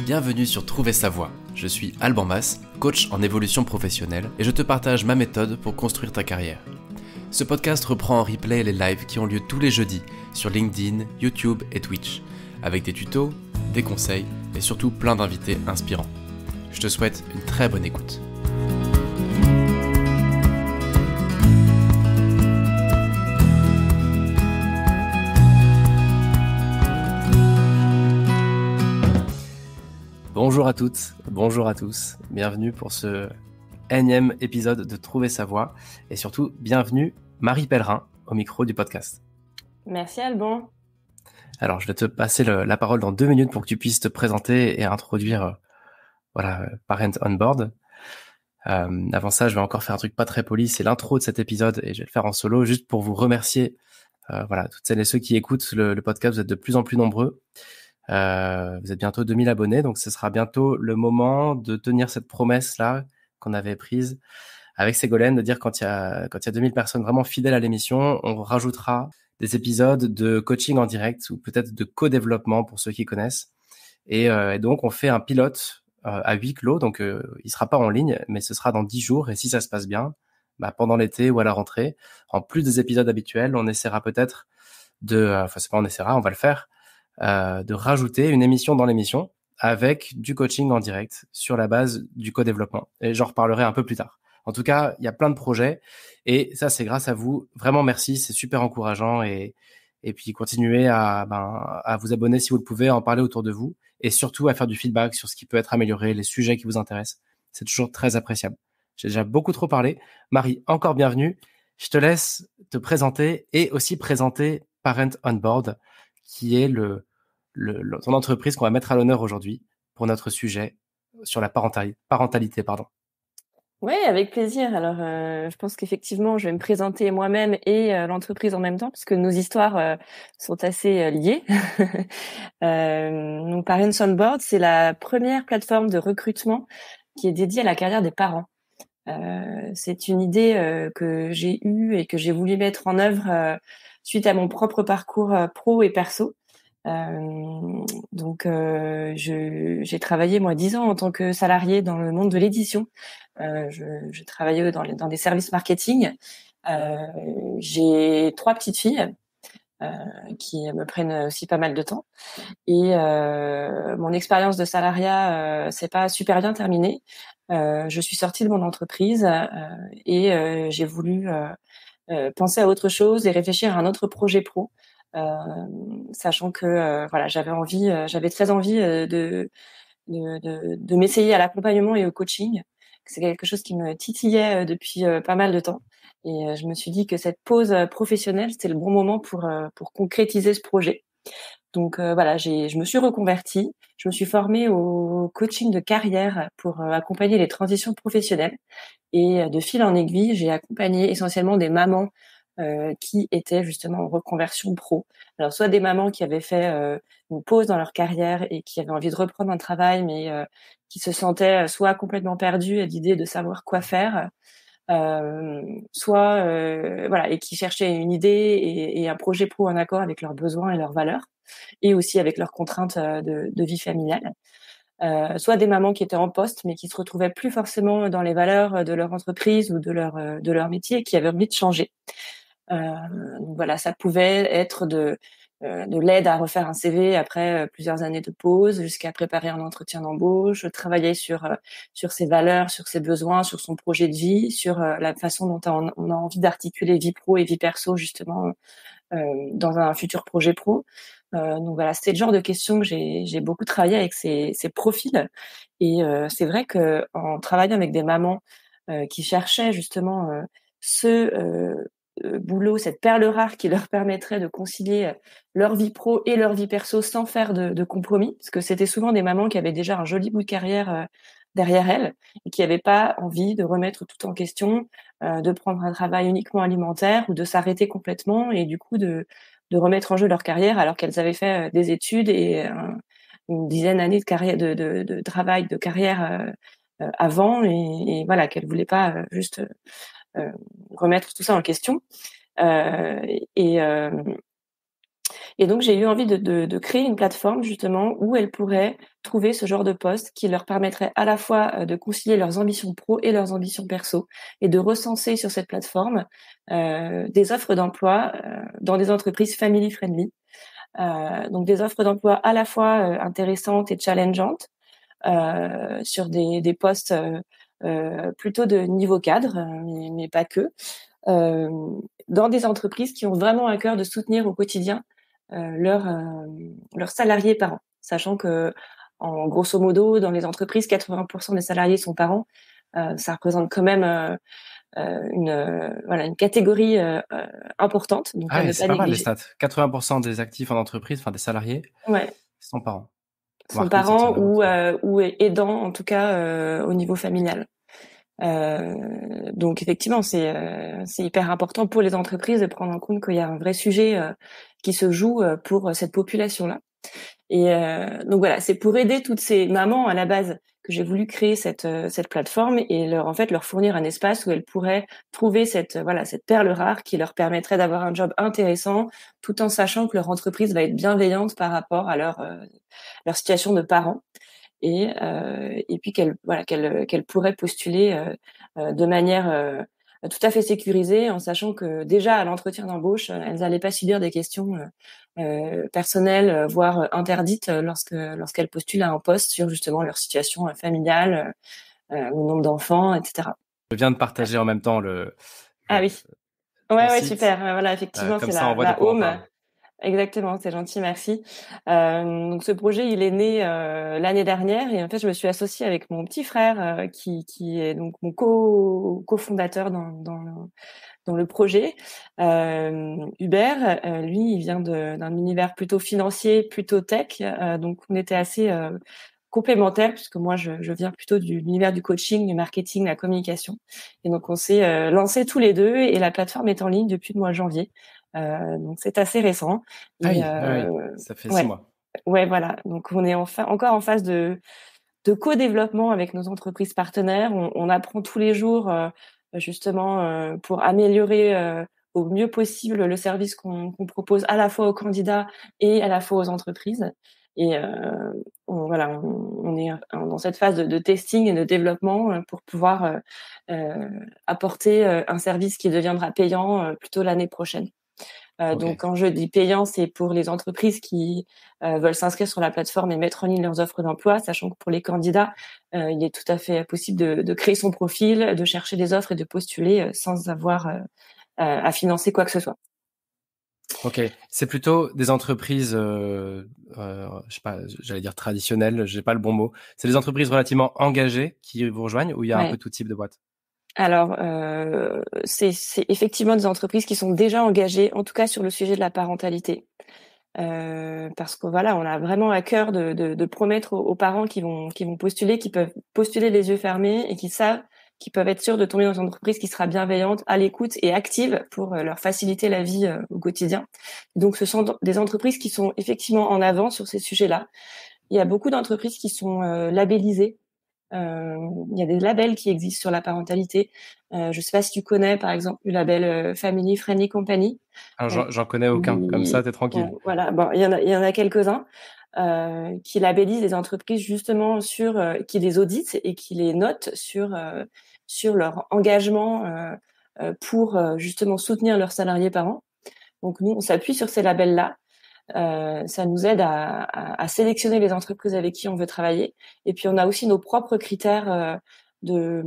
Bienvenue sur Trouver sa voie. Je suis Alban Mas, coach en évolution professionnelle et je te partage ma méthode pour construire ta carrière. Ce podcast reprend en replay les lives qui ont lieu tous les jeudis sur LinkedIn, YouTube et Twitch, avec des tutos, des conseils et surtout plein d'invités inspirants. Je te souhaite une très bonne écoute. Bonjour à toutes, bonjour à tous, bienvenue pour ce énième épisode de Trouver sa voie et surtout bienvenue Marie Pellerin au micro du podcast. Merci Alban. Alors je vais te passer la parole dans 2 minutes pour que tu puisses te présenter et introduire Parent on Board. Avant ça je vais encore faire un truc pas très poli, c'est l'intro de cet épisode et je vais le faire en solo juste pour vous remercier toutes celles et ceux qui écoutent le podcast, vous êtes de plus en plus nombreux. Vous êtes bientôt 2000 abonnés, donc ce sera bientôt le moment de tenir cette promesse-là qu'on avait prise avec Ségolène, de dire quand il y a 2000 personnes vraiment fidèles à l'émission, on rajoutera des épisodes de coaching en direct ou peut-être de co-développement pour ceux qui connaissent. Et donc, on fait un pilote à huis clos, donc il sera pas en ligne, mais ce sera dans 10 jours. Et si ça se passe bien, pendant l'été ou à la rentrée, en plus des épisodes habituels, on essaiera peut-être on va le faire, de rajouter une émission dans l'émission avec du coaching en direct sur la base du co-développement. Et j'en reparlerai un peu plus tard. En tout cas, il y a plein de projets et ça, c'est grâce à vous. Vraiment, merci. C'est super encourageant et puis continuez à vous abonner si vous le pouvez, à en parler autour de vous et surtout à faire du feedback sur ce qui peut être amélioré, les sujets qui vous intéressent. C'est toujours très appréciable. J'ai déjà beaucoup trop parlé. Marie, encore bienvenue. Je te laisse te présenter et aussi présenter Parent on Board, qui est ton entreprise qu'on va mettre à l'honneur aujourd'hui pour notre sujet sur la parentalité. Oui, avec plaisir. Alors, je pense qu'effectivement, je vais me présenter moi-même et l'entreprise en même temps, parce que nos histoires sont assez liées. Donc, Parents on Board, c'est la première plateforme de recrutement qui est dédiée à la carrière des parents. C'est une idée que j'ai eue et que j'ai voulu mettre en œuvre suite à mon propre parcours pro et perso. J'ai travaillé moi 10 ans en tant que salariée dans le monde de l'édition. Je travaillais dans des services marketing. J'ai 3 petites filles qui me prennent aussi pas mal de temps. Et mon expérience de salariat s'est pas super bien terminée. Je suis sortie de mon entreprise et j'ai voulu penser à autre chose et réfléchir à un autre projet pro. Sachant que j'avais très envie de m'essayer à l'accompagnement et au coaching. C'est quelque chose qui me titillait depuis pas mal de temps. Et je me suis dit que cette pause professionnelle, c'était le bon moment pour concrétiser ce projet. Donc je me suis reconvertie. Je me suis formée au coaching de carrière pour accompagner les transitions professionnelles. Et de fil en aiguille, j'ai accompagné essentiellement des mamans qui étaient justement en reconversion pro. Alors soit des mamans qui avaient fait une pause dans leur carrière et qui avaient envie de reprendre un travail, mais qui se sentaient soit complètement perdues à l'idée de savoir quoi faire, et qui cherchaient une idée et un projet pro en accord avec leurs besoins et leurs valeurs, et aussi avec leurs contraintes de vie familiale. Soit des mamans qui étaient en poste mais qui se retrouvaient plus forcément dans les valeurs de leur entreprise ou de leur métier, et qui avaient envie de changer. Ça pouvait être de l'aide à refaire un CV après plusieurs années de pause, jusqu'à préparer un entretien d'embauche, travailler sur ses valeurs, sur ses besoins, sur son projet de vie, sur la façon dont on a envie d'articuler vie pro et vie perso justement dans un futur projet pro. C'était le genre de questions que j'ai beaucoup travaillé avec ces profils. Et c'est vrai que en travaillant avec des mamans qui cherchaient justement boulot, cette perle rare qui leur permettrait de concilier leur vie pro et leur vie perso sans faire de compromis, parce que c'était souvent des mamans qui avaient déjà un joli bout de carrière derrière elles et qui n'avaient pas envie de remettre tout en question, de prendre un travail uniquement alimentaire ou de s'arrêter complètement et du coup de remettre en jeu leur carrière alors qu'elles avaient fait des études et une dizaine d'années de carrière, de travail, de carrière avant, et voilà, qu'elles voulaient pas juste remettre tout ça en question. Et Et donc, j'ai eu envie de créer une plateforme justement où elles pourraient trouver ce genre de poste qui leur permettrait à la fois de concilier leurs ambitions pro et leurs ambitions perso et de recenser sur cette plateforme des offres d'emploi dans des entreprises family friendly. Donc des offres d'emploi à la fois intéressantes et challengeantes sur des postes plutôt de niveau cadre, mais pas que, euh, dans des entreprises qui ont vraiment à cœur de soutenir au quotidien leurs salariés parents, sachant que en grosso modo dans les entreprises 80% des salariés sont parents. Ça représente quand même une catégorie importante, donc Ah à ouais, ne c'est pas pas mal les négliger. stats. 80% des actifs en entreprise, enfin des salariés, Ouais, sont parents. sont Marco, ça tient parents la route, quoi. ou aidants en tout cas au niveau familial. Donc effectivement, c'est hyper important pour les entreprises de prendre en compte qu'il y a un vrai sujet qui se joue pour cette population-là. Et donc voilà, c'est pour aider toutes ces mamans à la base que j'ai voulu créer cette plateforme et leur fournir un espace où elles pourraient trouver cette perle rare qui leur permettrait d'avoir un job intéressant tout en sachant que leur entreprise va être bienveillante par rapport à leur situation de parents et puis qu'elle pourrait postuler de manière tout à fait sécurisée en sachant que déjà à l'entretien d'embauche elles n'allaient pas subir des questions personnelles voire interdites lorsqu'elles postulent à un poste sur justement leur situation familiale, le nombre d'enfants, etc. Je viens de partager en même temps Ah le oui, ton ouais site. super. Voilà, effectivement Comme c'est ça, on voit de la quoi on home. parle. Exactement, c'est gentil, merci. Donc ce projet, il est né l'année dernière et en fait, je me suis associée avec mon petit frère qui est donc mon cofondateur dans le projet. Hubert, lui, il vient d'un univers plutôt financier, plutôt tech, donc on était assez complémentaires puisque moi, je viens plutôt de l'univers du coaching, du marketing, de la communication. Et donc on s'est lancés tous les deux et la plateforme est en ligne depuis le mois de janvier. Donc c'est assez récent. Ah Et oui, ah oui, ça fait 6 ouais, mois. ouais, voilà. Donc on est encore en phase de co-développement avec nos entreprises partenaires. On apprend tous les jours justement pour améliorer au mieux possible le service qu'on propose à la fois aux candidats et à la fois aux entreprises. Et on est dans cette phase de testing et de développement pour pouvoir apporter un service qui deviendra payant plutôt l'année prochaine. Ok. Donc, quand je dis payant, c'est pour les entreprises qui veulent s'inscrire sur la plateforme et mettre en ligne leurs offres d'emploi, sachant que pour les candidats, il est tout à fait possible de créer son profil, de chercher des offres et de postuler sans avoir à financer quoi que ce soit. Ok, c'est plutôt des entreprises, je sais pas, j'allais dire traditionnelles, j'ai pas le bon mot. C'est des entreprises relativement engagées qui vous rejoignent ou il y a un peu Ouais. tout type de boîte? Alors, c'est effectivement des entreprises qui sont déjà engagées, en tout cas sur le sujet de la parentalité. Parce que voilà, on a vraiment à cœur de promettre aux parents qui vont postuler, qui peuvent postuler les yeux fermés et qui savent qu'ils peuvent être sûrs de tomber dans une entreprise qui sera bienveillante, à l'écoute et active pour leur faciliter la vie au quotidien. Donc, ce sont des entreprises qui sont effectivement en avant sur ces sujets-là. Il y a beaucoup d'entreprises qui sont labellisées. Il y a des labels qui existent sur la parentalité. Je sais pas si tu connais, par exemple, le label Family Friendly Company. Alors, Euh, j'en connais aucun. Comme ça, t'es tranquille. voilà, bon, il y en a quelques-uns qui labellisent des entreprises justement qui les auditent et qui les notent sur leur engagement pour justement soutenir leurs salariés parents. Donc nous, on s'appuie sur ces labels-là. Ça nous aide à sélectionner les entreprises avec qui on veut travailler. Et puis on a aussi nos propres critères de,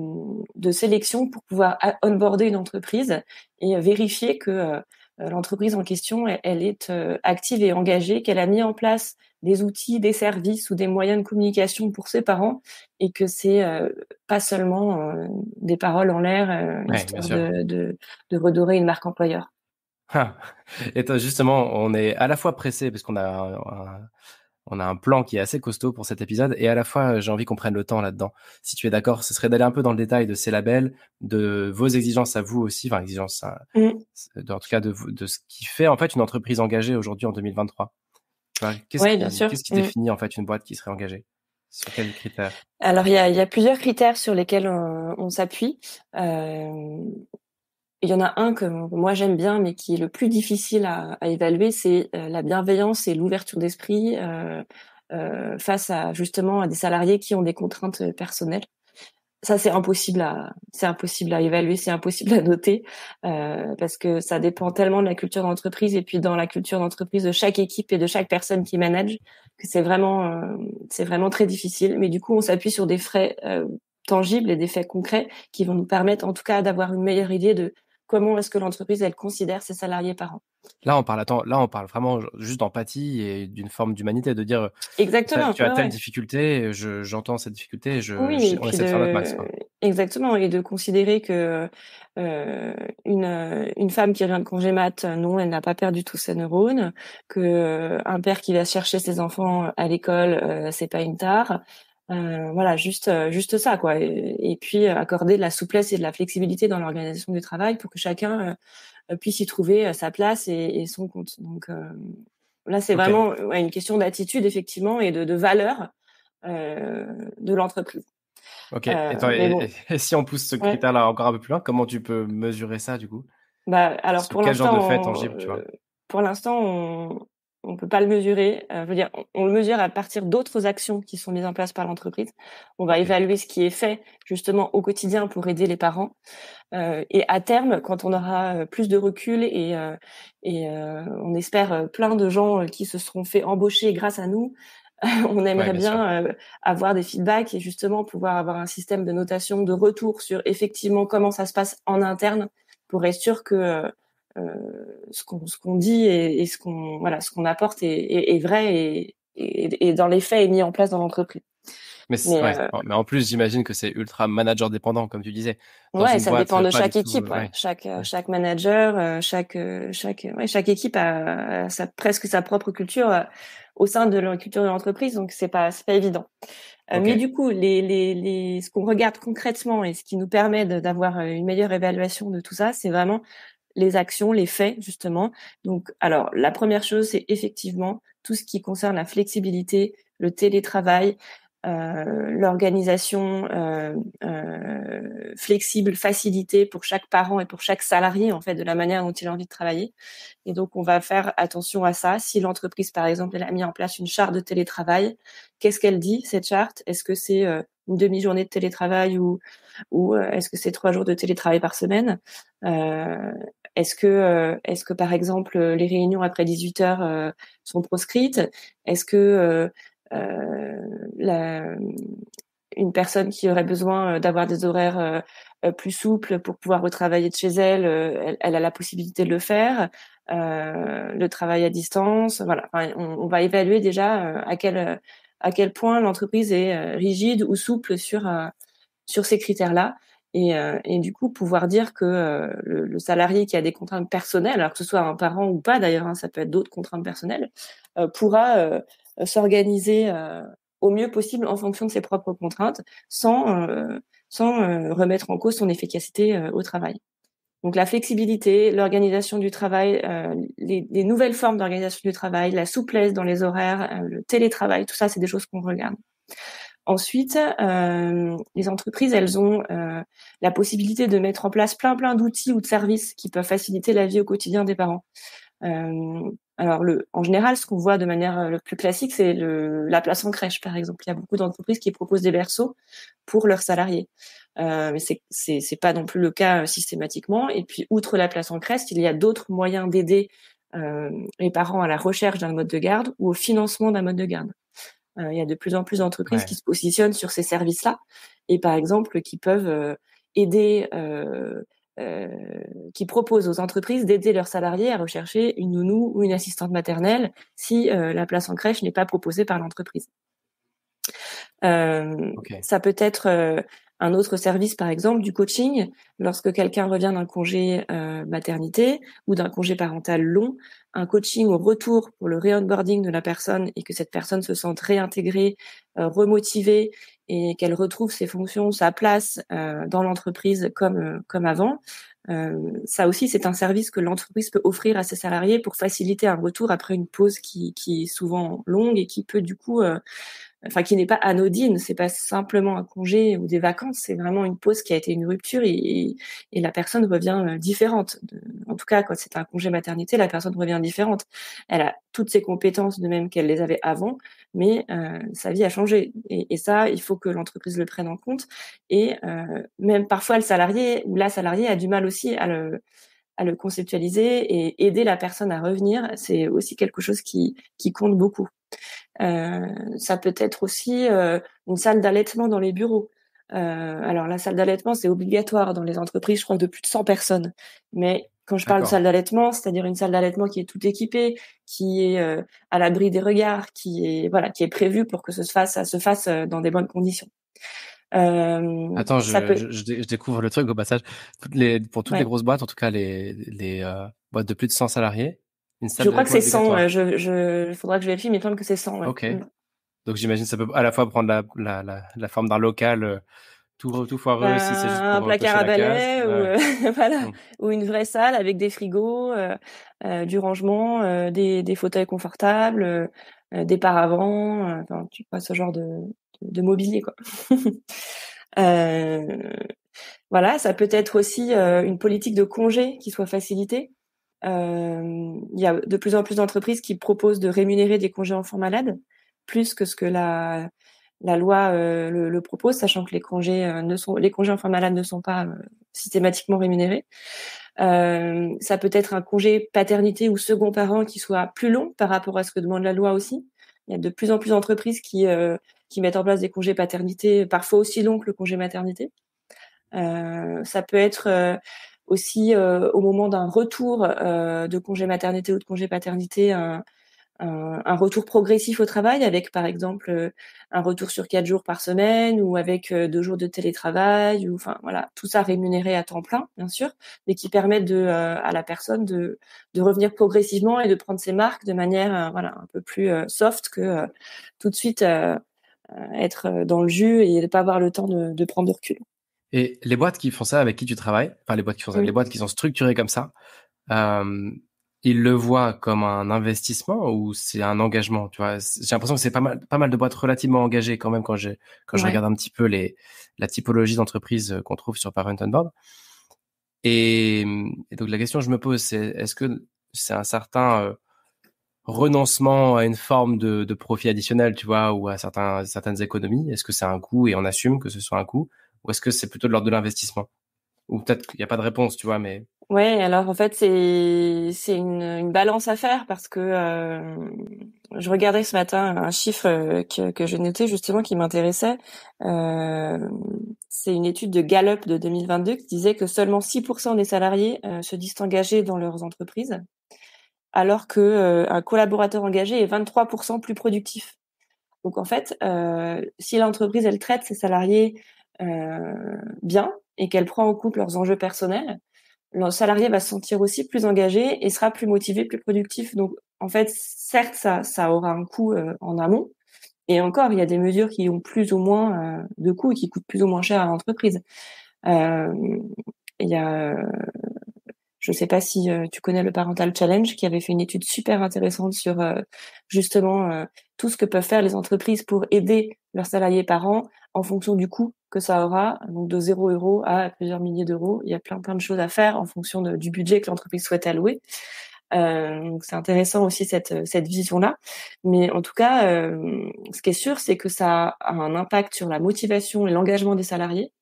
de sélection pour pouvoir onboarder une entreprise et vérifier que l'entreprise en question, elle est active et engagée, qu'elle a mis en place des outils, des services ou des moyens de communication pour ses parents et que c'est pas seulement des paroles en l'air Ouais, bien histoire sûr. de redorer une marque employeur. Ah. Et toi, justement, on est à la fois pressé parce qu'on a on a un plan qui est assez costaud pour cet épisode et à la fois j'ai envie qu'on prenne le temps là-dedans. Si tu es d'accord, ce serait d'aller un peu dans le détail de ces labels, de vos exigences à vous aussi, enfin exigences, Mm. en tout cas de ce qui fait en fait une entreprise engagée aujourd'hui en 2023. Tu vois, Oui, bien sûr. qu'est-ce qui Mm. définit en fait une boîte qui serait engagée? Sur quels critères? Alors, il y a plusieurs critères sur lesquels on s'appuie. Euh, il y en a un que moi j'aime bien, mais qui est le plus difficile à évaluer, c'est la bienveillance et l'ouverture d'esprit face à justement à des salariés qui ont des contraintes personnelles. Ça, c'est impossible à évaluer, c'est impossible à noter, parce que ça dépend tellement de la culture d'entreprise et puis dans la culture d'entreprise de chaque équipe et de chaque personne qui manage que c'est vraiment très difficile. Mais du coup, on s'appuie sur des faits tangibles et des faits concrets qui vont nous permettre, en tout cas, d'avoir une meilleure idée de comment est-ce que l'entreprise elle considère ses salariés par an. Là, on parle vraiment juste d'empathie et d'une forme d'humanité, de dire, Exactement, tu as ouais, telle ouais. difficulté, j'entends cette difficulté, Oui, et on puis essaie de faire notre max, quoi. exactement, et de considérer que une femme qui revient de congé mat, non, elle n'a pas perdu tous ses neurones, que un père qui va chercher ses enfants à l'école, c'est pas une tare. Voilà, juste ça, quoi. Et puis accorder de la souplesse et de la flexibilité dans l'organisation du travail pour que chacun puisse y trouver sa place et son compte. Donc là, c'est Ok, vraiment ouais, une question d'attitude effectivement et de valeur de l'entreprise. ok. Mais bon, Et si on pousse ce ouais. critère-là encore un peu plus loin, comment tu peux mesurer ça, du coup? Bah, alors Sur quel genre de fait tangible, tu vois? pour l'instant, on peut pas le mesurer. Je veux dire, on le mesure à partir d'autres actions qui sont mises en place par l'entreprise. On va Ok, évaluer ce qui est fait justement au quotidien pour aider les parents. Et à terme, quand on aura plus de recul et on espère plein de gens qui se seront fait embaucher grâce à nous, on ouais, aimerait bien sûr. bien avoir des feedbacks et justement pouvoir avoir un système de notation de retour sur effectivement comment ça se passe en interne pour être sûr que ce qu'on dit et ce qu'on apporte est vrai et dans les faits est mis en place dans l'entreprise. Mais Ouais, mais en plus, j'imagine que c'est ultra manager dépendant, comme tu disais. Dans ouais, une ça boîte, dépend de pas du chaque tout, équipe. Ouais, ouais, ouais. chaque manager, chaque équipe a presque sa propre culture au sein de la culture de l'entreprise, donc c'est pas évident. Ok, Mais du coup, ce qu'on regarde concrètement et ce qui nous permet d'avoir une meilleure évaluation de tout ça, c'est vraiment les actions, les faits, justement. Donc, alors, la première chose, c'est effectivement tout ce qui concerne la flexibilité, le télétravail, l'organisation flexible, facilitée pour chaque parent et pour chaque salarié, en fait, de la manière dont il a envie de travailler. Et donc, on va faire attention à ça. Si l'entreprise, par exemple, elle a mis en place une charte de télétravail, qu'est-ce qu'elle dit, cette charte? Est-ce que c'est une demi-journée de télétravail ou est-ce que c'est 3 jours de télétravail par semaine? Euh, est-ce que par exemple les réunions après 18 heures sont proscrites? Est-ce que euh, la, une personne qui aurait besoin d'avoir des horaires plus souples pour pouvoir retravailler de chez elle, elle a la possibilité de le faire. Le travail à distance, voilà. Enfin, on va évaluer déjà à quel point l'entreprise est rigide ou souple sur ces critères-là. Et du coup, pouvoir dire que le salarié qui a des contraintes personnelles, alors que ce soit un parent ou pas d'ailleurs, hein, ça peut être d'autres contraintes personnelles, pourra s'organiser au mieux possible en fonction de ses propres contraintes, sans remettre en cause son efficacité au travail. Donc la flexibilité, l'organisation du travail, les nouvelles formes d'organisation du travail, la souplesse dans les horaires, le télétravail, tout ça, c'est des choses qu'on regarde. Ensuite, les entreprises, elles ont la possibilité de mettre en place plein d'outils ou de services qui peuvent faciliter la vie au quotidien des parents. Alors, en général, ce qu'on voit de manière le plus classique, c'est la place en crèche, par exemple. Il y a beaucoup d'entreprises qui proposent des berceaux pour leurs salariés. Mais c'est pas non plus le cas systématiquement. Et puis, outre la place en crèche, il y a d'autres moyens d'aider les parents à la recherche d'un mode de garde ou au financement d'un mode de garde. Il y a de plus en plus d'entreprises ouais. qui se positionnent sur ces services-là et par exemple qui peuvent aider, euh, qui proposent aux entreprises d'aider leurs salariés à rechercher une nounou ou une assistante maternelle si la place en crèche n'est pas proposée par l'entreprise. Ok, Ça peut être un autre service, par exemple, du coaching. Lorsque quelqu'un revient d'un congé maternité ou d'un congé parental long, un coaching au retour pour le re-onboarding de la personne et que cette personne se sente réintégrée, remotivée et qu'elle retrouve ses fonctions, sa place dans l'entreprise comme avant. Ça aussi, c'est un service que l'entreprise peut offrir à ses salariés pour faciliter un retour après une pause qui est souvent longue et qui peut du coup enfin qui n'est pas anodine. C'est pas simplement un congé ou des vacances, c'est vraiment une pause qui a été une rupture et la personne revient différente. En tout cas, quand c'est un congé maternité, la personne revient différente. Elle a toutes ses compétences de même qu'elle les avait avant, mais sa vie a changé. Et ça, il faut que l'entreprise le prenne en compte. Et même parfois, le salarié ou la salariée a du mal aussi à le conceptualiser et aider la personne à revenir. C'est aussi quelque chose qui compte beaucoup. Ça peut être aussi une salle d'allaitement dans les bureaux. Alors la salle d'allaitement, c'est obligatoire dans les entreprises, je crois, de plus de 100 personnes. Mais quand je parle de D'accord. salle d'allaitement, c'est-à-dire une salle d'allaitement qui est toute équipée, qui est à l'abri des regards, qui est prévue pour que ça se fasse dans des bonnes conditions. Attends, Ça peut, je découvre le truc au passage. Pour toutes les ouais. grosses boîtes, en tout cas les boîtes de plus de 100 salariés, une salle Je crois que d'allaitement est c'est 100. obligatoire. Il faudra que je vérifie, mais il me semble que c'est 100. Ouais. Ok. Donc j'imagine que ça peut à la fois prendre la forme d'un local tout foireux si c'est juste Un pour placard cocher à la case. balai ou Ouais. voilà, Hmm. ou une vraie salle avec des frigos, du rangement, des fauteuils confortables, des paravents, enfin, tu vois ce genre de mobilier quoi. Euh, voilà, ça peut être aussi une politique de congé qui soit facilitée. Il y a de plus en plus d'entreprises qui proposent de rémunérer des congés enfants malades, plus que ce que la loi le propose, sachant que les congés enfants malades ne sont pas systématiquement rémunérés. Ça peut être un congé paternité ou second parent qui soit plus long par rapport à ce que demande la loi aussi. Il y a de plus en plus d'entreprises qui mettent en place des congés paternité parfois aussi longs que le congé maternité. Ça peut être aussi au moment d'un retour de congé maternité ou de congé paternité, un retour progressif au travail avec, par exemple, un retour sur 4 jours par semaine ou avec 2 jours de télétravail ou enfin voilà, tout ça rémunéré à temps plein, bien sûr, mais qui permettent à la personne de revenir progressivement et de prendre ses marques de manière voilà un peu plus soft que tout de suite être dans le jus et ne pas avoir le temps de prendre de recul. Et les boîtes qui font ça, avec qui tu travailles, enfin les boîtes qui font ça, les Oui. boîtes qui sont structurées comme ça, euh, ils le voient comme un investissement ou c'est un engagement, tu vois? J'ai l'impression que c'est pas mal de boîtes relativement engagées quand même quand je Ouais. regarde un petit peu la typologie d'entreprise qu'on trouve sur Parent on Board. Et donc la question que je me pose, c'est est-ce que c'est un certain renoncement à une forme de profit additionnel, tu vois, ou à certaines économies? Est-ce que c'est un coût et on assume que ce soit un coût, ou est-ce que c'est plutôt de l'ordre de l'investissement? Ou peut-être qu'il n'y a pas de réponse, tu vois, mais Ouais, alors en fait c'est une balance à faire parce que je regardais ce matin un chiffre que je notais justement qui m'intéressait. Euh, c'est une étude de Gallup de 2022 qui disait que seulement 6% des salariés se disent engagés dans leurs entreprises, alors que un collaborateur engagé est 23% plus productif. Donc en fait, si l'entreprise elle traite ses salariés bien et qu'elle prend en compte leurs enjeux personnels, le salarié va se sentir aussi plus engagé et sera plus motivé, plus productif. Donc, en fait, certes, ça aura un coût en amont. Et encore, il y a des mesures qui ont plus ou moins de coûts et qui coûtent plus ou moins cher à l'entreprise. Euh, il y a, je sais pas si tu connais le Parental Challenge, qui avait fait une étude super intéressante sur justement tout ce que peuvent faire les entreprises pour aider leurs salariés parents en fonction du coût que ça aura, donc de 0 € à plusieurs milliers d'euros. Il y a plein de choses à faire en fonction du budget que l'entreprise souhaite allouer. Donc c'est intéressant aussi cette vision-là. Mais en tout cas, ce qui est sûr, c'est que ça a un impact sur la motivation et l'engagement des salariés.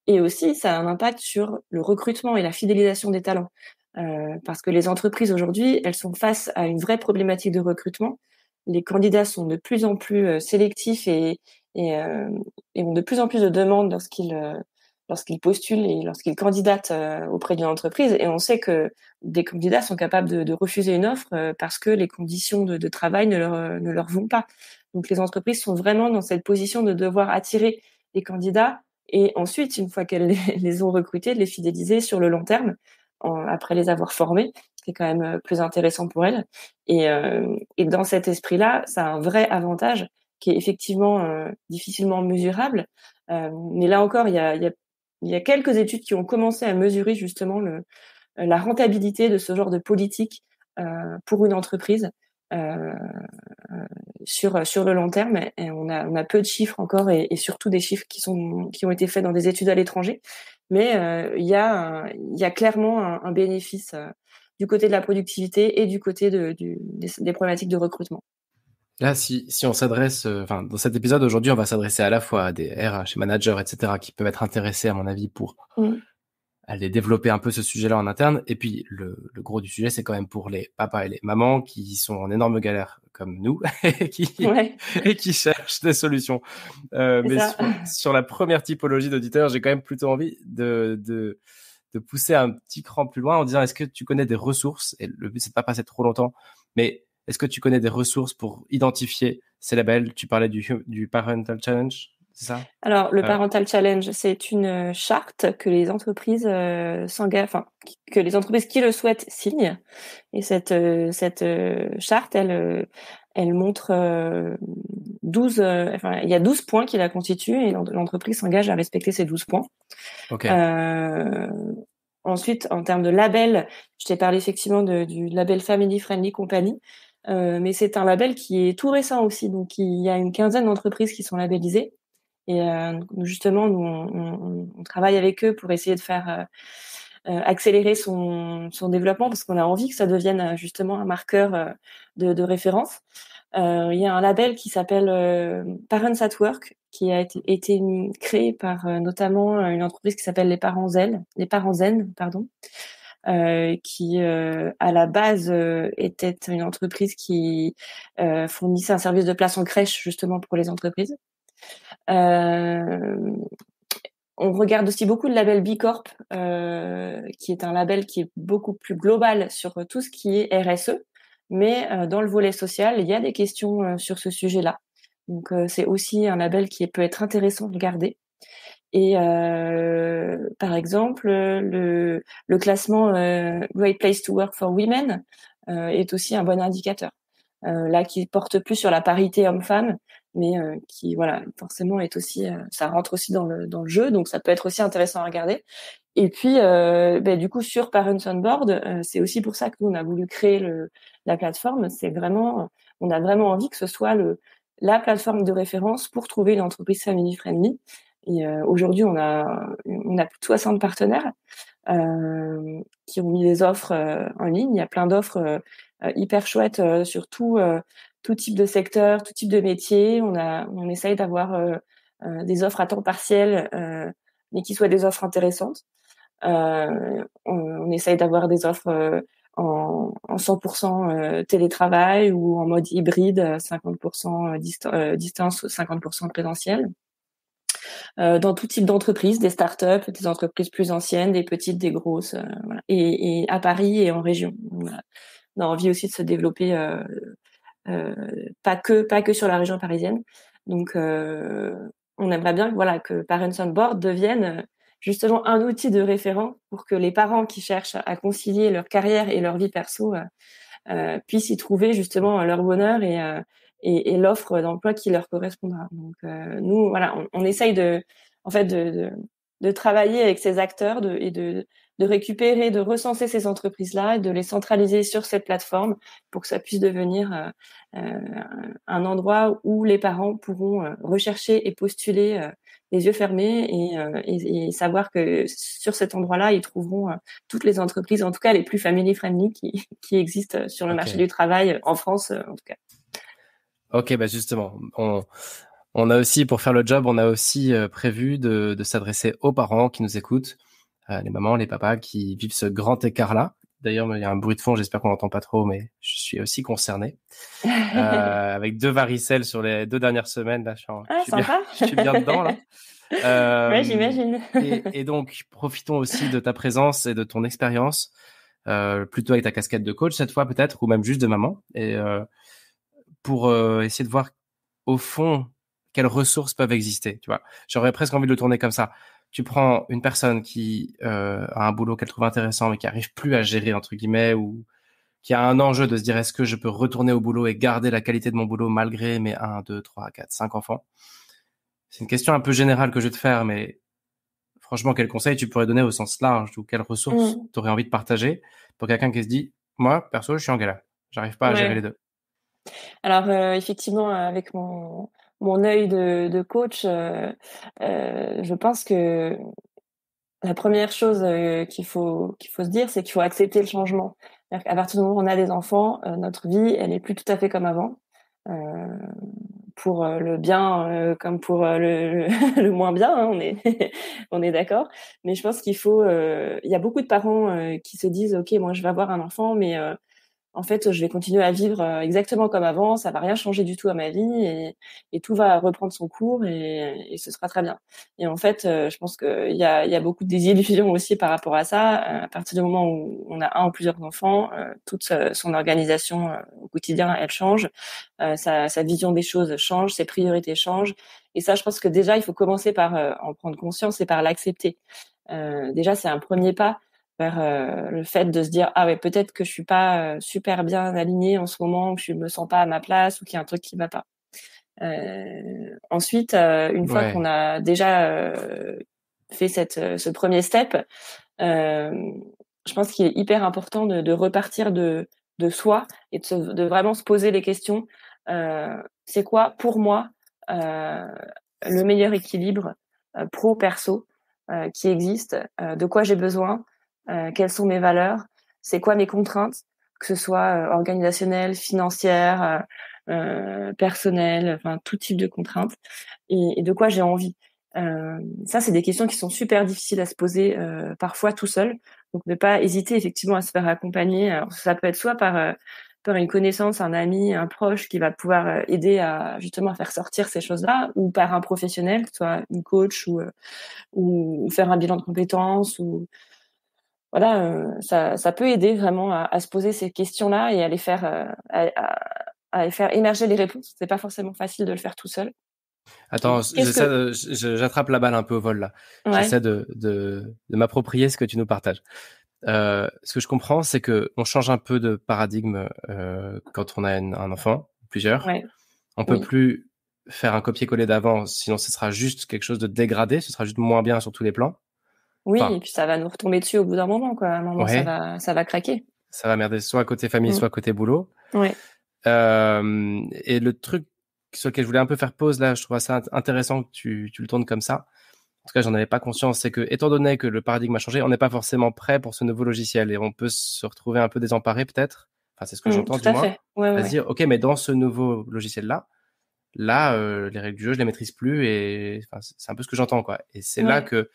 Et aussi, ça a un impact sur le recrutement et la fidélisation des talents. Parce que les entreprises aujourd'hui, elles sont face à une vraie problématique de recrutement. Les candidats sont de plus en plus sélectifs et, euh, et ont de plus en plus de demandes lorsqu'ils postulent et lorsqu'ils candidatent auprès d'une entreprise. Et on sait que des candidats sont capables de refuser une offre parce que les conditions de travail ne leur vont pas. Donc les entreprises sont vraiment dans cette position de devoir attirer des candidats et ensuite, une fois qu'elles les ont recrutés, de les fidéliser sur le long terme, après les avoir formés, c'est quand même plus intéressant pour elles. Et dans cet esprit-là, ça a un vrai avantage qui est effectivement difficilement mesurable. Mais là encore, il y a quelques études qui ont commencé à mesurer justement la rentabilité de ce genre de politique pour une entreprise. euh, sur le long terme. Et on a peu de chiffres encore et surtout des chiffres qui ont été faits dans des études à l'étranger. Mais il y a clairement un bénéfice du côté de la productivité et du côté des problématiques de recrutement. Là, si on s'adresse, enfin, dans cet épisode aujourd'hui, on va s'adresser à la fois à des RH, managers, etc., qui peuvent être intéressés, à mon avis, pour aller développer un peu ce sujet-là en interne. Et puis, le gros du sujet, c'est quand même pour les papas et les mamans qui sont en énorme galère, comme nous, et qui cherchent des solutions. Mais sur la première typologie d'auditeurs, j'ai quand même plutôt envie de pousser un petit cran plus loin en disant, est-ce que tu connais des ressources? Et le but, c'est de pas passer trop longtemps, mais est-ce que tu connais des ressources pour identifier ces labels? Tu parlais du Parental Challenge, c'est ça? Alors, le Parental Challenge, c'est une charte que les entreprises que les entreprises qui le souhaitent signent. Et cette charte, elle montre 12, il y a 12 points qui la constituent et l'entreprise s'engage à respecter ces 12 points. Okay. Ensuite, en termes de label, je t'ai parlé effectivement du label Family Friendly Company, mais c'est un label qui est tout récent aussi. Donc, il y a une quinzaine d'entreprises qui sont labellisées. Et justement, nous, on travaille avec eux pour essayer de faire accélérer son développement parce qu'on a envie que ça devienne justement un marqueur de référence. Il y a un label qui s'appelle Parents at Work qui a été créé par notamment une entreprise qui s'appelle les Parents Zen, pardon. Qui à la base était une entreprise qui fournissait un service de place en crèche justement pour les entreprises. On regarde aussi beaucoup le label B Corp, qui est un label qui est beaucoup plus global sur tout ce qui est RSE, mais dans le volet social, il y a des questions sur ce sujet-là. Donc c'est aussi un label qui peut être intéressant de regarder. Et par exemple, le classement Great Place to Work for Women est aussi un bon indicateur. Là, qui porte plus sur la parité homme-femme, mais qui, voilà, forcément est aussi, ça rentre aussi dans le jeu, donc ça peut être aussi intéressant à regarder. Et puis, du coup, sur Parents on Board, c'est aussi pour ça que nous on a voulu créer la plateforme. C'est vraiment, on a vraiment envie que ce soit la plateforme de référence pour trouver une entreprise family friendly. Et aujourd'hui, on a plus de 60 partenaires qui ont mis des offres en ligne. Il y a plein d'offres hyper chouettes sur tout type de secteur, tout type de métier. On essaye d'avoir des offres à temps partiel, mais qui soient des offres intéressantes. On essaye d'avoir des offres en 100% télétravail ou en mode hybride, 50% distance, 50% présentiel. Dans tout type d'entreprise, des startups, des entreprises plus anciennes, des petites, des grosses, voilà. Et à Paris et en région. Voilà. On a envie aussi de se développer, pas que sur la région parisienne. Donc, on aimerait bien, voilà, que Parents on Board devienne justement un outil de référent pour que les parents qui cherchent à concilier leur carrière et leur vie perso puissent y trouver justement leur bonheur et l'offre d'emploi qui leur correspondra. Donc nous, voilà, on essaye de travailler avec ces acteurs de récupérer, de recenser ces entreprises-là et de les centraliser sur cette plateforme pour que ça puisse devenir un endroit où les parents pourront rechercher et postuler les yeux fermés et savoir que sur cet endroit-là, ils trouveront toutes les entreprises, en tout cas les plus family friendly qui existent sur le marché du travail en France, en tout cas. Ok, bah justement, on a aussi, pour faire le job, on a aussi prévu de s'adresser aux parents qui nous écoutent, les mamans, les papas qui vivent ce grand écart-là. D'ailleurs, il y a un bruit de fond, j'espère qu'on n'entend pas trop, mais je suis aussi concerné. Avec 2 varicelles sur les 2 dernières semaines, là, je suis bien dedans, là. Ouais, j'imagine. et donc, profitons aussi de ta présence et de ton expérience, plutôt avec ta casquette de coach cette fois peut-être, ou même juste de maman, et pour essayer de voir au fond quelles ressources peuvent exister. Tu vois, j'aurais presque envie de le tourner comme ça. Tu prends une personne qui a un boulot qu'elle trouve intéressant mais qui arrive plus à gérer entre guillemets, ou qui a un enjeu de se dire est-ce que je peux retourner au boulot et garder la qualité de mon boulot malgré mes 1, 2, 3, 4, 5 enfants. C'est une question un peu générale que je vais te faire, mais franchement, quel conseil tu pourrais donner au sens large, ou quelles ressources tu aurais envie de partager pour quelqu'un qui se dit, moi, perso, je suis en galère. J'arrive pas à gérer les deux. Alors effectivement, avec mon œil de coach, je pense que la première chose qu'il faut se dire, c'est qu'il faut accepter le changement. C'est-à-dire qu'à partir du moment où on a des enfants, notre vie, elle est plus tout à fait comme avant. Euh, pour le bien comme pour le moins bien, hein, on est on est d'accord. Mais je pense qu'il faut. Il y a beaucoup de parents qui se disent, ok, moi je vais avoir un enfant, mais en fait, je vais continuer à vivre exactement comme avant, ça va rien changer du tout à ma vie et tout va reprendre son cours et ce sera très bien. Et en fait, je pense qu'il y a beaucoup de désillusions aussi par rapport à ça. À partir du moment où on a un ou plusieurs enfants, toute son organisation au quotidien, elle change, sa vision des choses change, ses priorités changent. Et ça, je pense que déjà, il faut commencer par en prendre conscience et par l'accepter. Déjà, c'est un premier pas vers le fait de se dire ah ouais, peut-être que je suis pas super bien alignée en ce moment, que je me sens pas à ma place ou qu'il y a un truc qui va pas. Ensuite, une fois qu'on Ouais. a déjà fait ce premier step, euh, je pense qu'il est hyper important de repartir de soi et de vraiment se poser les questions. C'est quoi pour moi euh, le meilleur équilibre pro-perso qui existe, de quoi j'ai besoin, quelles sont mes valeurs, c'est quoi mes contraintes, que ce soit organisationnelles, financières, personnelles, enfin tout type de contraintes, et de quoi j'ai envie. Ça, c'est des questions qui sont super difficiles à se poser parfois tout seul. Donc, ne pas hésiter effectivement à se faire accompagner. Alors, ça peut être soit par une connaissance, un ami, un proche qui va pouvoir aider à justement à faire sortir ces choses-là, ou par un professionnel, que ce soit une coach ou faire un bilan de compétences ou voilà, ça peut aider vraiment à se poser ces questions-là et à les faire à les faire émerger les réponses. C'est pas forcément facile de le faire tout seul. Attends, Qu'est-ce que j'attrape la balle un peu au vol là. ouais, J'essaie de m'approprier ce que tu nous partages. Ce que je comprends, c'est que on change un peu de paradigme quand on a un enfant, plusieurs. ouais, On peut oui. plus faire un copier-coller d'avant, sinon ce sera juste quelque chose de dégradé, ce sera juste moins bien sur tous les plans. Oui, et Enfin, puis ça va nous retomber dessus au bout d'un moment, quoi. À un moment, ça ouais, va craquer. ça va merder soit côté famille, Mmh. soit côté boulot. Ouais. Et le truc sur lequel je voulais un peu faire pause là, je trouve ça intéressant que tu le tournes comme ça. En tout cas, j'en avais pas conscience. C'est que, étant donné que le paradigme a changé, on n'est pas forcément prêt pour ce nouveau logiciel et on peut se retrouver un peu désemparé peut-être. Enfin, c'est ce que j'entends Tout du à moins. fait. Ouais, ouais, À se ouais. dire, ok, mais dans ce nouveau logiciel-là, les règles du jeu, je les maîtrise plus et enfin, c'est un peu ce que j'entends quoi. Et c'est là Ouais. que,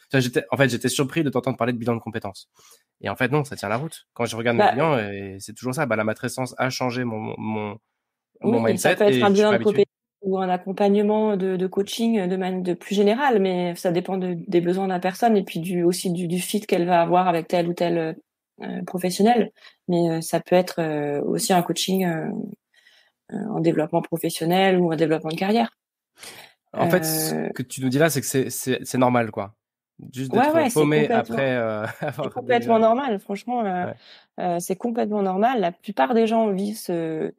enfin, j'étais surpris de t'entendre parler de bilan de compétences. Et en fait, non, ça tient la route. Quand je regarde mes Bah, clients, et c'est toujours ça. Bah, la matrescence a changé mon oui, et ça mindset peut être et un je suis bilan pas de habitué. compétences ou un accompagnement de coaching de plus général, mais ça dépend des besoins de la personne et puis aussi du fit qu'elle va avoir avec tel ou tel professionnel. Mais ça peut être aussi un coaching en développement professionnel ou en développement de carrière. En fait, ce Euh, que tu nous dis là, c'est que c'est normal, quoi. Juste ouais, d'être ouais, paumé après c'est avoir complètement déjà. normal. Franchement, Ouais. c'est complètement normal. La plupart des gens vivent ce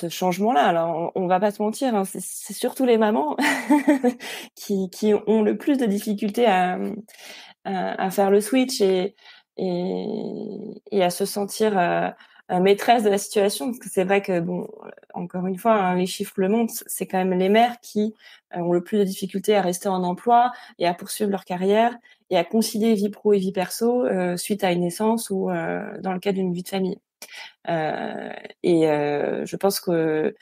changement-là. Alors, on va pas se mentir, hein, c'est surtout les mamans qui ont le plus de difficultés à faire le switch et à se sentir maîtresse de la situation. Parce que c'est vrai que, bon, encore une fois, hein, les chiffres le montrent, c'est quand même les mères qui ont le plus de difficultés à rester en emploi et à poursuivre leur carrière et à concilier vie pro et vie perso suite à une naissance ou dans le cadre d'une vie de famille. Euh, je pense que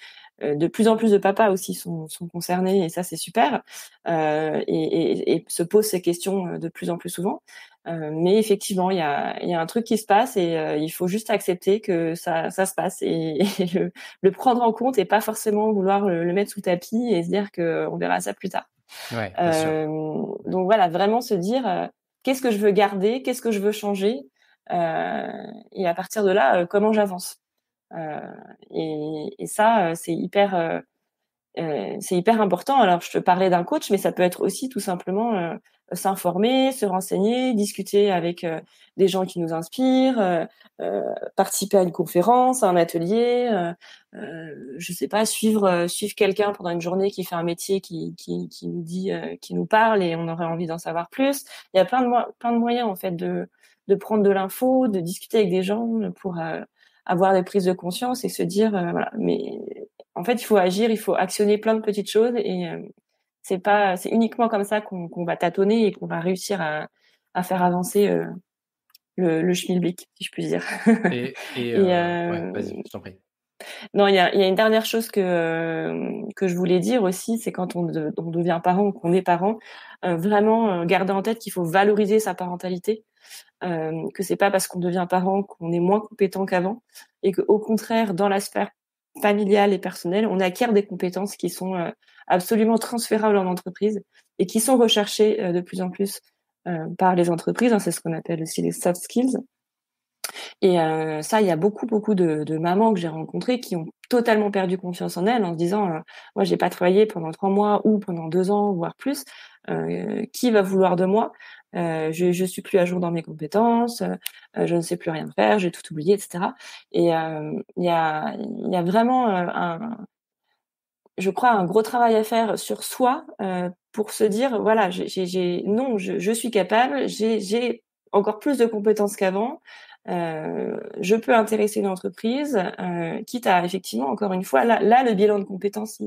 de plus en plus de papas aussi sont concernés et ça c'est super et se posent ces questions de plus en plus souvent. Mais effectivement, il y a un truc qui se passe et il faut juste accepter que ça se passe et le prendre en compte et pas forcément vouloir le mettre sous le tapis et se dire que on verra ça plus tard. Ouais, bien sûr. Euh, donc voilà, vraiment se dire qu'est-ce que je veux garder, qu'est-ce que je veux changer, euh, et à partir de là, comment j'avance. Euh, et ça, c'est hyper important. Alors, je te parlais d'un coach, mais ça peut être aussi tout simplement s'informer, se renseigner, discuter avec des gens qui nous inspirent, participer à une conférence, à un atelier, je sais pas, suivre quelqu'un pendant une journée qui fait un métier qui nous dit, qui nous parle et on aurait envie d'en savoir plus. Il y a plein de moyens en fait de prendre de l'info, de discuter avec des gens pour avoir des prises de conscience et se dire, voilà. Mais en fait, il faut agir, il faut actionner plein de petites choses et c'est uniquement comme ça qu'on va tâtonner et qu'on va réussir à faire avancer le schmilblick, si je puis dire. Et Ouais, vas-y, je t'en prie. non, il y a une dernière chose que je voulais dire aussi, c'est quand on devient parent ou qu'on est parent, vraiment garder en tête qu'il faut valoriser sa parentalité, que c'est pas parce qu'on devient parent qu'on est moins compétent qu'avant, et que au contraire, dans la sphère familiale et personnelle, on acquiert des compétences qui sont absolument transférables en entreprise et qui sont recherchées de plus en plus par les entreprises. Hein, c'est ce qu'on appelle aussi les soft skills. Et ça, il y a beaucoup de mamans que j'ai rencontrées qui ont totalement perdu confiance en elles en se disant moi j'ai pas travaillé pendant 3 mois ou pendant 2 ans voire plus, qui va vouloir de moi, je suis plus à jour dans mes compétences, je ne sais plus rien faire, j'ai tout oublié, etc. Et il y a vraiment je crois un gros travail à faire sur soi pour se dire voilà non je suis capable, j'ai encore plus de compétences qu'avant. Je peux intéresser une entreprise, quitte à effectivement, encore une fois, là le bilan de compétences,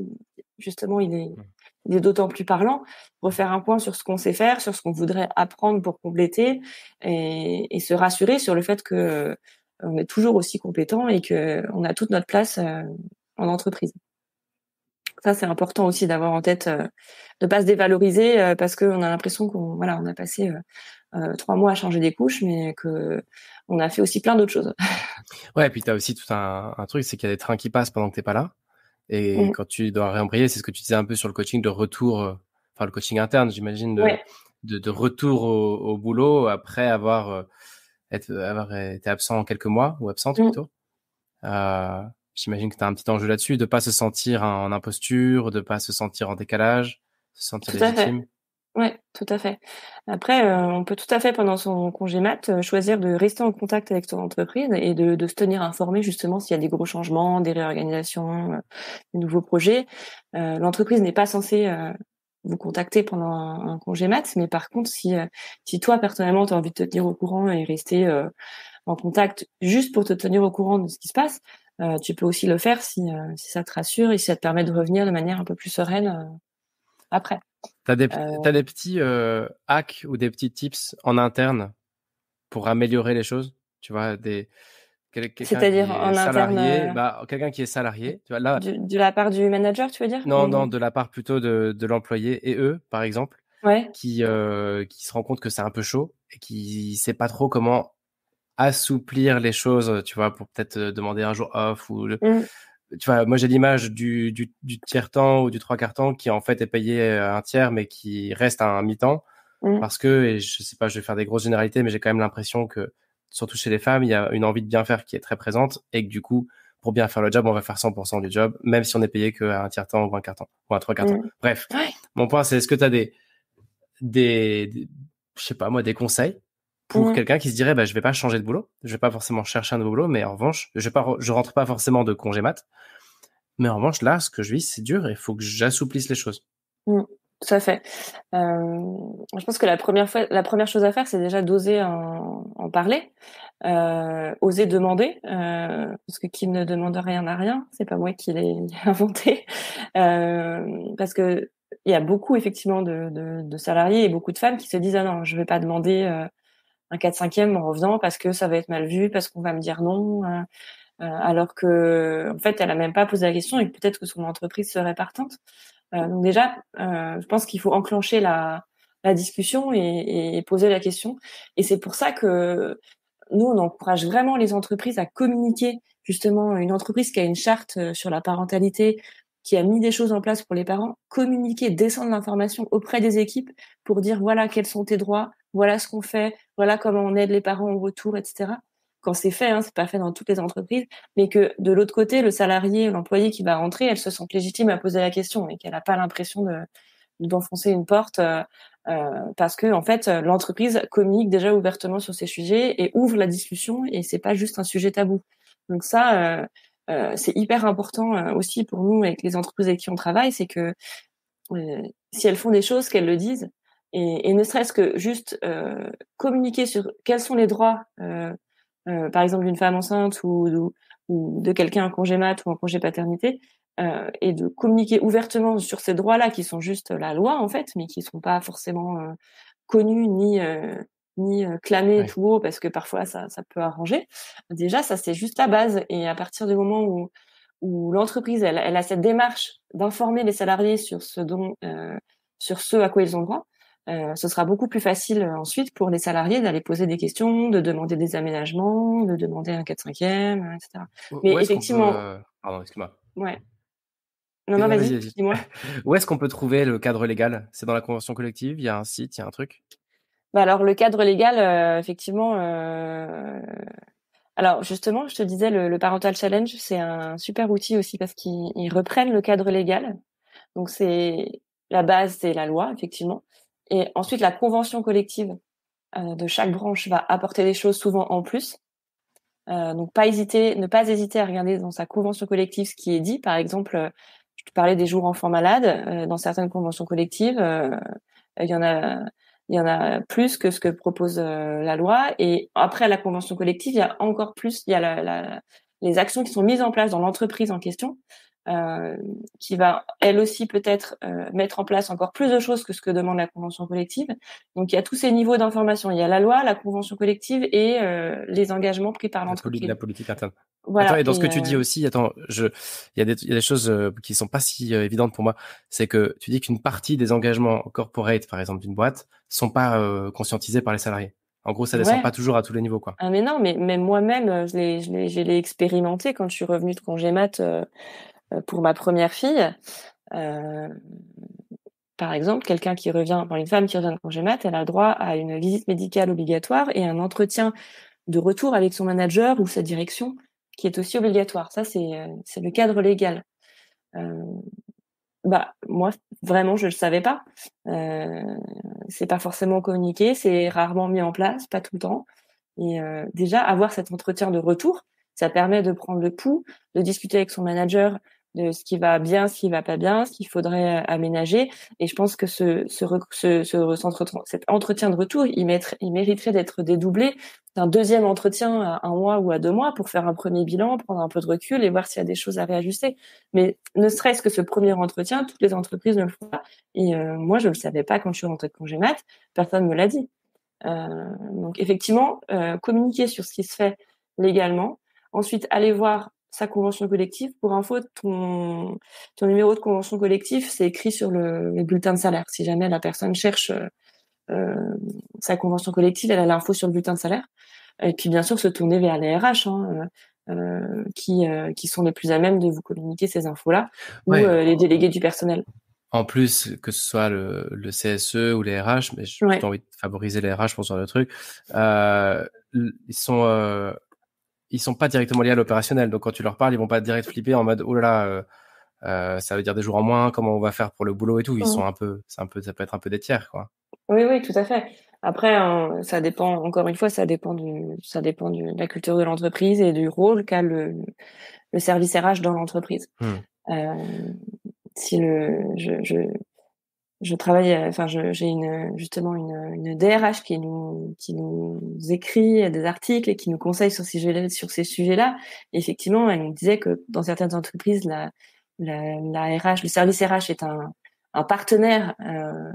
justement, il est d'autant plus parlant. Refaire un point sur ce qu'on sait faire, sur ce qu'on voudrait apprendre pour compléter, et se rassurer sur le fait que on est toujours aussi compétent et que on a toute notre place en entreprise. Ça, c'est important aussi d'avoir en tête, de pas se dévaloriser parce qu'on a l'impression qu'on on a passé 3 mois à changer des couches, mais que on a fait aussi plein d'autres choses. Ouais, et puis t'as aussi tout un truc, c'est qu'il y a des trains qui passent pendant que t'es pas là. Et Mmh. quand tu dois réembrayer, c'est ce que tu disais un peu sur le coaching de retour, enfin le coaching interne, j'imagine, Ouais. de retour au boulot après avoir été absent quelques mois, ou absente Mmh. plutôt. Euh, J'imagine que tu as un petit enjeu là-dessus, de pas se sentir en imposture, de pas se sentir en décalage, se sentir Tout à fait. légitime. Ouais, tout à fait. Après, on peut tout à fait pendant son congé mat, choisir de rester en contact avec son entreprise et de se tenir informé justement s'il y a des gros changements, des réorganisations, des nouveaux projets. L'entreprise n'est pas censée vous contacter pendant un congé mat, mais par contre, si toi personnellement tu as envie de te tenir au courant et rester en contact juste pour te tenir au courant de ce qui se passe, tu peux aussi le faire si ça te rassure et si ça te permet de revenir de manière un peu plus sereine après. T'as des petits hacks ou des petits tips en interne pour améliorer les choses? Tu vois, quelqu'un C'est-à-dire qui est en interne, salarié, quelqu'un qui est salarié, tu vois, là, de la part du manager, tu veux dire? non, non, de la part plutôt de l'employé et eux, par exemple, Ouais. qui se rend compte que c'est un peu chaud et qui sait pas trop comment assouplir les choses, tu vois, pour peut-être demander un jour off Mmh. tu vois, moi j'ai l'image du tiers-temps ou du trois-quarts-temps qui en fait est payé un tiers mais qui reste à un mi-temps Mmh. parce que, et je sais pas, je vais faire des grosses généralités, mais j'ai quand même l'impression que, surtout chez les femmes, il y a une envie de bien faire qui est très présente et que du coup, pour bien faire le job, on va faire 100% du job, même si on est payé qu'à un tiers-temps ou un quart-temps ou un trois-quarts-temps. Mmh. Bref, Ouais. mon point c'est, est-ce que tu as je sais pas moi, des conseils pour Mmh. quelqu'un qui se dirait, bah, je vais pas changer de boulot, je vais pas forcément chercher un nouveau boulot, mais en revanche, je rentre pas forcément de congé mat, mais en revanche, là, ce que je vis, c'est dur et il faut que j'assouplisse les choses. Mmh. Tout à fait. Je pense que la première chose à faire, c'est déjà d'oser en parler, oser demander, parce que qui ne demande rien n'a rien. C'est pas moi qui l'ai inventé. Parce que il y a beaucoup effectivement de salariés et beaucoup de femmes qui se disent ah non, je vais pas demander un 4/5e en revenant parce que ça va être mal vu, parce qu'on va me dire non, alors que en fait elle a même pas posé la question et que peut-être que son entreprise serait partante. Donc déjà, je pense qu'il faut enclencher la discussion et poser la question. Et c'est pour ça que nous, on encourage vraiment les entreprises à communiquer. Justement, une entreprise qui a une charte sur la parentalité, qui a mis des choses en place pour les parents, communiquer, descendre l'information auprès des équipes pour dire voilà quels sont tes droits, voilà ce qu'on fait, voilà comment on aide les parents au retour, etc. Quand c'est fait, hein, c'est pas fait dans toutes les entreprises, mais que de l'autre côté, le salarié, l'employé qui va rentrer, elle se sente légitime à poser la question et qu'elle n'a pas l'impression d'enfoncer une porte parce que en fait l'entreprise communique déjà ouvertement sur ces sujets et ouvre la discussion et c'est pas juste un sujet tabou. Donc ça c'est hyper important aussi pour nous avec les entreprises avec qui on travaille, c'est que si elles font des choses qu'elles le disent et ne serait-ce que juste communiquer sur quels sont les droits par exemple d'une femme enceinte ou de quelqu'un en congé mat ou en congé paternité, et de communiquer ouvertement sur ces droits-là qui sont juste la loi en fait, mais qui sont pas forcément connus ni clamés Ouais. tout haut parce que parfois ça peut arranger. Déjà ça c'est juste la base et à partir du moment où l'entreprise elle a cette démarche d'informer les salariés sur ce à quoi ils ont droit, ce sera beaucoup plus facile ensuite pour les salariés d'aller poser des questions, de demander des aménagements, de demander un 4/5e, etc. Où Mais est-ce qu'on peut, effectivement, pardon, excuse-moi. ouais. Non, non, Non, vas-y, vas-y, vas-y. dis-moi. Où est-ce qu'on peut trouver le cadre légal? C'est dans la convention collective? Il y a un site, il y a un truc? Bah alors le cadre légal, effectivement. Alors justement, je te disais le Parental Challenge, c'est un super outil aussi parce qu'ils reprennent le cadre légal. Donc c'est la base, c'est la loi effectivement, et ensuite la convention collective de chaque branche va apporter des choses souvent en plus. Donc ne pas hésiter à regarder dans sa convention collective ce qui est dit. Par exemple, je te parlais des jours enfants malades. Dans certaines conventions collectives, il y en a, il y en a plus que ce que propose la loi. Et après la convention collective, il y a encore plus. Il y a les actions qui sont mises en place dans l'entreprise en question, euh, qui va elle aussi peut-être mettre en place encore plus de choses que ce que demande la convention collective. Donc il y a tous ces niveaux d'information. Il y a la loi, la convention collective et les engagements pris par l'entreprise. La politique interne. Attends, Voilà. et dans ce que tu dis aussi, attends, il y a des choses qui sont pas si évidentes pour moi. C'est que tu dis qu'une partie des engagements corporate, par exemple d'une boîte, sont pas conscientisés par les salariés. En gros, ça descend Ouais. pas toujours à tous les niveaux, quoi. Ah mais non, mais même moi-même, je l'ai expérimenté quand je suis revenue de congé mat pour ma première fille. Euh, Par exemple, une femme qui revient de congé mat, elle a le droit à une visite médicale obligatoire et un entretien de retour avec son manager ou sa direction qui est aussi obligatoire. Ça, c'est le cadre légal. Euh, Bah moi vraiment je le savais pas. Euh, c'est pas forcément communiqué, c'est rarement mis en place, pas tout le temps. Et déjà avoir cet entretien de retour, ça permet de prendre le pouls, de discuter avec son manager de ce qui va bien, ce qui va pas bien, ce qu'il faudrait aménager. Et je pense que cet entretien de retour, il mériterait d'être dédoublé d'un deuxième entretien à 1 mois ou à 2 mois pour faire un premier bilan, prendre un peu de recul et voir s'il y a des choses à réajuster. Mais ne serait-ce que ce premier entretien, toutes les entreprises ne le font pas. Et moi, je le savais pas quand je suis rentrée de congé mat, personne me l'a dit. Donc effectivement, communiquer sur ce qui se fait légalement. Ensuite, aller voir sa convention collective. Pour info, ton numéro de convention collective, c'est écrit sur le bulletin de salaire. Si jamais la personne cherche euh, sa convention collective, elle a l'info sur le bulletin de salaire. Et puis bien sûr, se tourner vers les RH, hein, qui sont les plus à même de vous communiquer ces infos-là, ou Ouais. les délégués du personnel. En plus, que ce soit le CSE ou les RH, mais j'ai Ouais. plutôt envie de favoriser les RH pour ce genre de truc, ils sont pas directement liés à l'opérationnel. Donc quand tu leur parles, ils vont pas direct flipper en mode oh là là, ça veut dire des jours en moins, comment on va faire pour le boulot et tout. Ils sont Mhm. ça peut être un peu des tiers, quoi. Oui, oui, tout à fait. Après, ça dépend, encore une fois, de la culture de l'entreprise et du rôle qu'a le service RH dans l'entreprise. Hmm. Euh, si le, je travaille, justement une DRH qui nous écrit des articles et qui nous conseille sur ces sujets-là. Et effectivement, elle nous disait que dans certaines entreprises, la RH, le service RH est un partenaire, euh,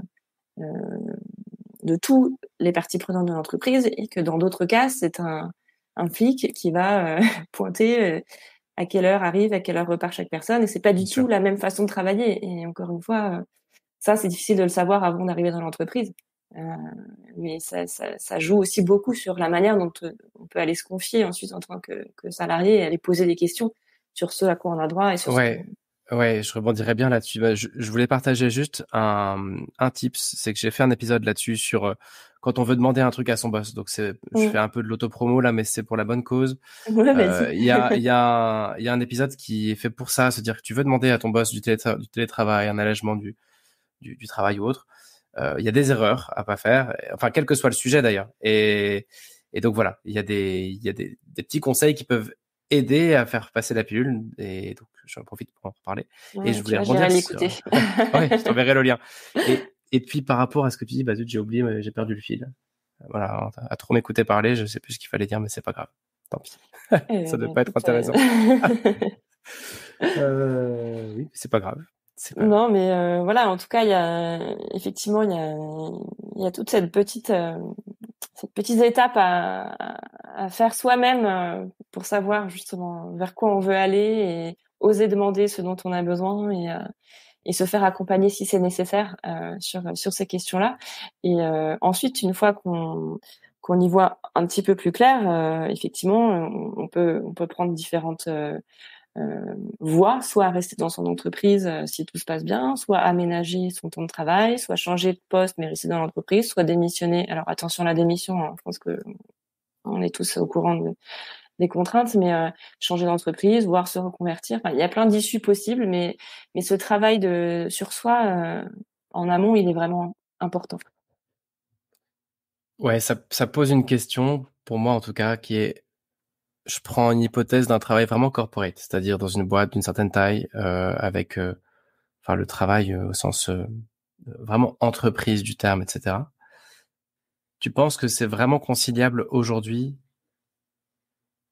de tous les parties prenantes de l'entreprise et que dans d'autres cas, c'est un flic qui va pointer à quelle heure repart chaque personne et c'est pas Bien du tout sûr. la même façon de travailler. Et encore une fois, ça, c'est difficile de le savoir avant d'arriver dans l'entreprise. Euh, mais ça joue aussi beaucoup sur la manière dont on peut aller se confier ensuite en tant que salarié et aller poser des questions sur ce à quoi on a droit et sur ce qu'on... Ouais, ouais, je rebondirais bien là-dessus. Bah, je voulais partager juste un tips, c'est que j'ai fait un épisode là-dessus sur quand on veut demander un truc à son boss. Donc je fais Mm. un peu de l'autopromo là, mais c'est pour la bonne cause. Ouais, vas-y. Il y a un épisode qui est fait pour ça, c'est-à-dire que tu veux demander à ton boss du télétravail, un allègement du travail ou autre. Il y a des erreurs à pas faire, enfin quel que soit le sujet d'ailleurs. Et donc voilà, il y a des petits conseils qui peuvent aider à faire passer la pilule. Et donc j'en profite pour en reparler. Et Ouais, je tu voulais vois, j'irai rebondir l'écouter. sur. Ouais, je t'enverrai le lien. Et puis par rapport à ce que tu dis, bah zut, j'ai oublié, j'ai perdu le fil. Voilà, à trop m'écouter parler, je sais plus ce qu'il fallait dire, mais c'est pas grave. Tant pis. Ça Bah, doit pas être écoute, intéressant. Oui, c'est pas grave. C'est pas grave. non, mais voilà, en tout cas, il y a effectivement, il y a toute cette petite étape à faire soi-même pour savoir justement vers quoi on veut aller et oser demander ce dont on a besoin et se faire accompagner si c'est nécessaire sur ces questions-là. Et ensuite, une fois qu'on y voit un petit peu plus clair, effectivement, on peut prendre différentes voie, soit rester dans son entreprise si tout se passe bien, soit aménager son temps de travail, soit changer de poste mais rester dans l'entreprise, soit démissionner. Alors attention à la démission, hein, je pense que on est tous au courant des contraintes, mais changer d'entreprise, voire se reconvertir. Enfin, il y a plein d'issues possibles, mais ce travail sur soi en amont, il est vraiment important. Ouais, ça pose une question, pour moi en tout cas, qui est, je prends une hypothèse d'un travail vraiment corporate, c'est-à-dire dans une boîte d'une certaine taille, avec, enfin le travail au sens vraiment entreprise du terme, etc. Tu penses que c'est vraiment conciliable aujourd'hui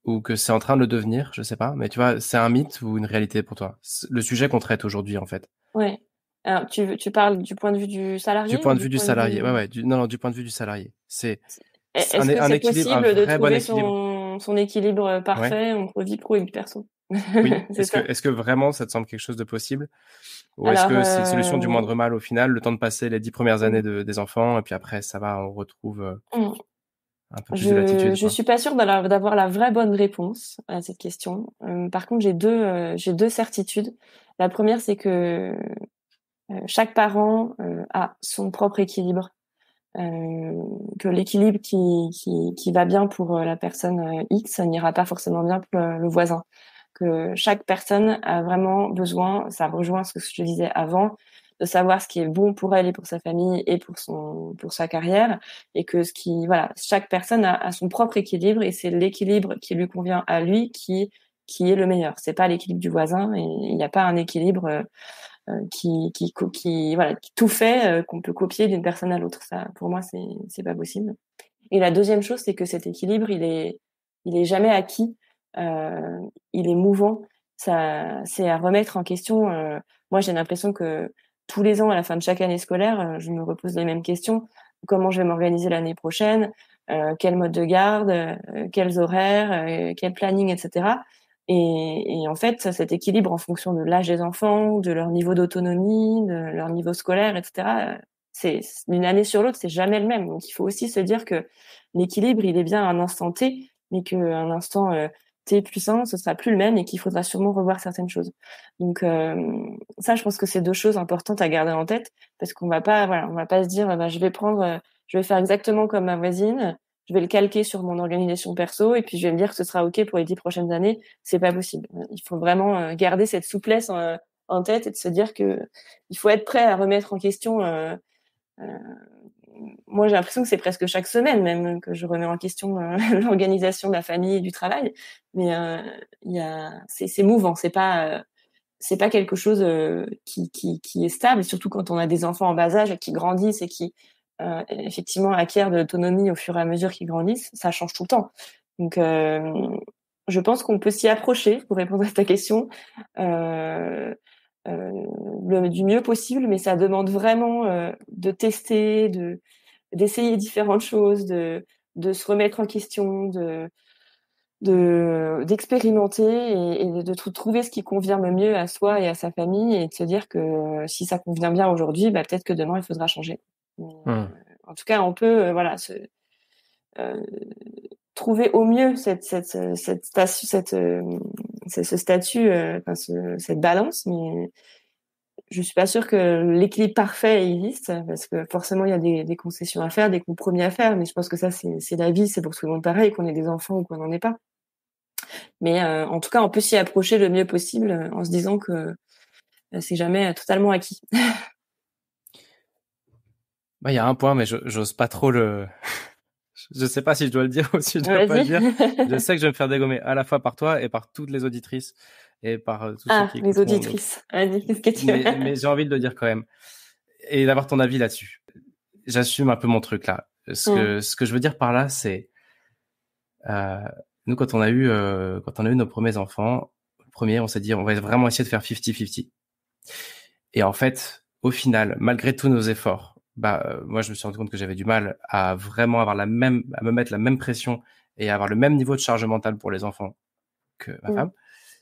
ou que c'est en train de le devenir? Je sais pas, mais tu vois, c'est un mythe ou une réalité pour toi? Le sujet qu'on traite aujourd'hui, en fait. Ouais. Alors, tu parles du point de vue du Du salarié ou point de du vue du point de salarié. Ouais, vue... ouais. Non, non, du point de vue du salarié. C'est Est-ce que un c'est équilibre, un possible de vrai bon trouver équilibre. son équilibre Ouais. parfait entre vie pro et vie perso? Oui. C'est ça? Est-ce que vraiment ça te semble quelque chose de possible? Ou est-ce Alors, que c'est une solution du moindre mal au final, le temps de passer les 10 premières années mmh, des enfants, et puis après, ça va, on retrouve mmh. un peu plus de Je latitude, je quoi. suis pas sûre d'avoir la vraie bonne réponse à cette question. Par contre, j'ai deux certitudes. La première, c'est que chaque parent a son propre équilibre, que l'équilibre qui va bien pour la personne X n'ira pas forcément bien pour le voisin. Que chaque personne a vraiment besoin, ça rejoint ce que je te disais avant, de savoir ce qui est bon pour elle et pour sa famille et pour sa carrière, et que voilà, chaque personne a son propre équilibre et c'est l'équilibre qui lui convient à lui qui est le meilleur. C'est pas l'équilibre du voisin et il n'y a pas un équilibre voilà, qui tout fait qu'on peut copier d'une personne à l'autre. Ça, pour moi, c'est pas possible. Et la deuxième chose, c'est que cet équilibre, il est jamais acquis. Euh, il est mouvant. Ça, c'est à remettre en question. Moi, j'ai l'impression que tous les ans, à la fin de chaque année scolaire, je me repose les mêmes questions. Comment je vais m'organiser l'année prochaine? Quel mode de garde? Quels horaires? Quel planning, etc. Et en fait, cet équilibre en fonction de l'âge des enfants, de leur niveau d'autonomie, de leur niveau scolaire, etc. C'est d'une année sur l'autre, c'est jamais le même. Donc, il faut aussi se dire que l'équilibre, il est bien à un instant T, mais qu'un instant T plus 1, ce sera plus le même et qu'il faudra sûrement revoir certaines choses. Donc, ça, je pense que c'est deux choses importantes à garder en tête parce qu'on va pas, voilà, on va pas se dire, bah, je vais faire exactement comme ma voisine, je vais le calquer sur mon organisation perso et puis je vais me dire que ce sera OK pour les 10 prochaines années. C'est pas possible. Il faut vraiment garder cette souplesse en tête et de se dire que il faut être prêt à remettre en question euh, moi, j'ai l'impression que c'est presque chaque semaine même que je remets en question l'organisation de la famille et du travail. Mais c'est mouvant, c'est pas quelque chose qui est stable, surtout quand on a des enfants en bas âge qui grandissent et qui effectivement acquièrent de l'autonomie au fur et à mesure qu'ils grandissent. Ça change tout le temps. Donc, je pense qu'on peut s'y approcher pour répondre à ta question. Euh, du mieux possible, mais ça demande vraiment de tester, d'essayer différentes choses, de se remettre en question, d'expérimenter et de trouver ce qui convient le mieux à soi et à sa famille et de se dire que si ça convient bien aujourd'hui, bah, peut-être que demain il faudra changer. Mais, Hum. en tout cas, on peut voilà euh, trouver au mieux ce statut, enfin, cette balance, mais je suis pas sûre que l'équilibre parfait existe parce que forcément il y a des concessions à faire, des compromis à faire. Mais je pense que ça c'est la vie, c'est pour tout le monde pareil, qu'on ait des enfants ou qu'on n'en ait pas. Mais en tout cas, on peut s'y approcher le mieux possible en se disant que c'est jamais totalement acquis. Bah, il y a un point, mais j'ose pas trop le, je sais pas si je dois le dire ou si je dois pas le Vas-y. dire. Je sais que je vais me faire dégommer à la fois par toi et par toutes les auditrices et par tous ceux Ah, qui les écouteront. Donc, auditrices. Vas-y, qu'est-ce que tu veux? mais j'ai envie de le dire quand même et d'avoir ton avis là-dessus. J'assume un peu mon truc là. Hum, Ce que je veux dire par là, c'est Nous, quand on a eu nos premiers enfants, on s'est dit, on va vraiment essayer de faire 50-50. Et en fait, au final, malgré tous nos efforts, moi, je me suis rendu compte que j'avais du mal à vraiment à me mettre la même pression et à avoir le même niveau de charge mentale pour les enfants que ma femme.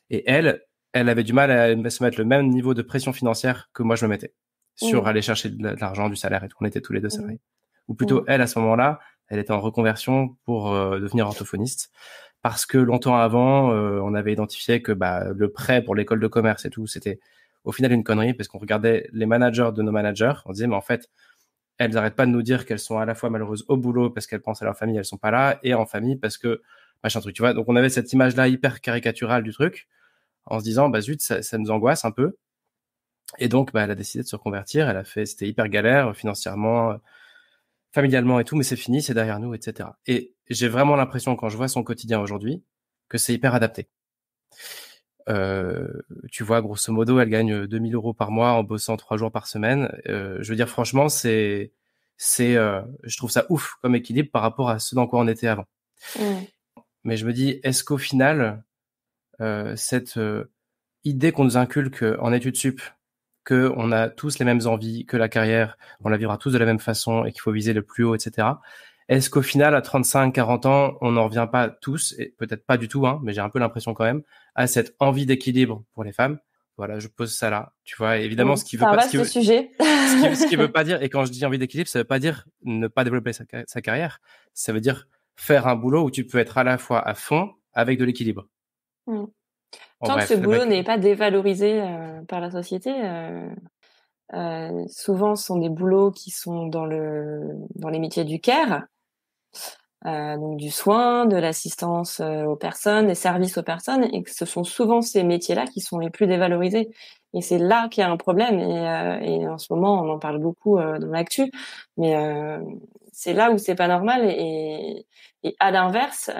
Et elle avait du mal à se mettre le même niveau de pression financière que moi je me mettais sur aller chercher de l'argent, du salaire et tout. On était tous les deux salariés. Ou plutôt, elle, à ce moment-là, elle était en reconversion pour devenir orthophoniste. Parce que longtemps avant, on avait identifié que le prêt pour l'école de commerce et tout, c'était au final une connerie, parce qu'on regardait les managers de nos managers, on disait, mais en fait, elles n'arrêtent pas de nous dire qu'elles sont à la fois malheureuses au boulot parce qu'elles pensent à leur famille, elles sont pas là, et en famille parce que machin truc, tu vois. Donc on avait cette image-là hyper caricaturale du truc, en se disant, zut, ça nous angoisse un peu. Et donc, elle a décidé de se reconvertir. C'était hyper galère financièrement, familialement et tout, mais c'est fini, c'est derrière nous, etc. Et j'ai vraiment l'impression, quand je vois son quotidien aujourd'hui, que c'est hyper adapté. Tu vois, grosso modo, elle gagne 2000 € par mois en bossant 3 jours par semaine. Je veux dire, franchement, je trouve ça ouf comme équilibre par rapport à ce dans quoi on était avant. Mais je me dis, est-ce qu'au final, cette idée qu'on nous inculque en études sup, que on a tous les mêmes envies, que la carrière, on la vivra tous de la même façon et qu'il faut viser le plus haut, etc. Est-ce qu'au final, à 35, 40 ans, on n'en revient pas tous, et peut-être pas du tout, mais j'ai un peu l'impression quand même, à cette envie d'équilibre pour les femmes? Voilà, je pose ça là. Tu vois, évidemment, ce qui veut C'est un pas, vaste sujet. ce qui veut pas dire, et quand je dis envie d'équilibre, ça veut pas dire ne pas développer sa carrière. Ça veut dire faire un boulot où tu peux être à la fois à fond avec de l'équilibre. Tant que ce boulot n'est pas dévalorisé par la société, souvent ce sont des boulots qui sont dans les métiers du care, donc du soin, de l'assistance aux personnes, des services aux personnes, et que ce sont souvent ces métiers-là qui sont les plus dévalorisés. Et c'est là qu'il y a un problème. Et en ce moment, on en parle beaucoup dans l'actu, mais c'est là où c'est pas normal. Et à l'inverse,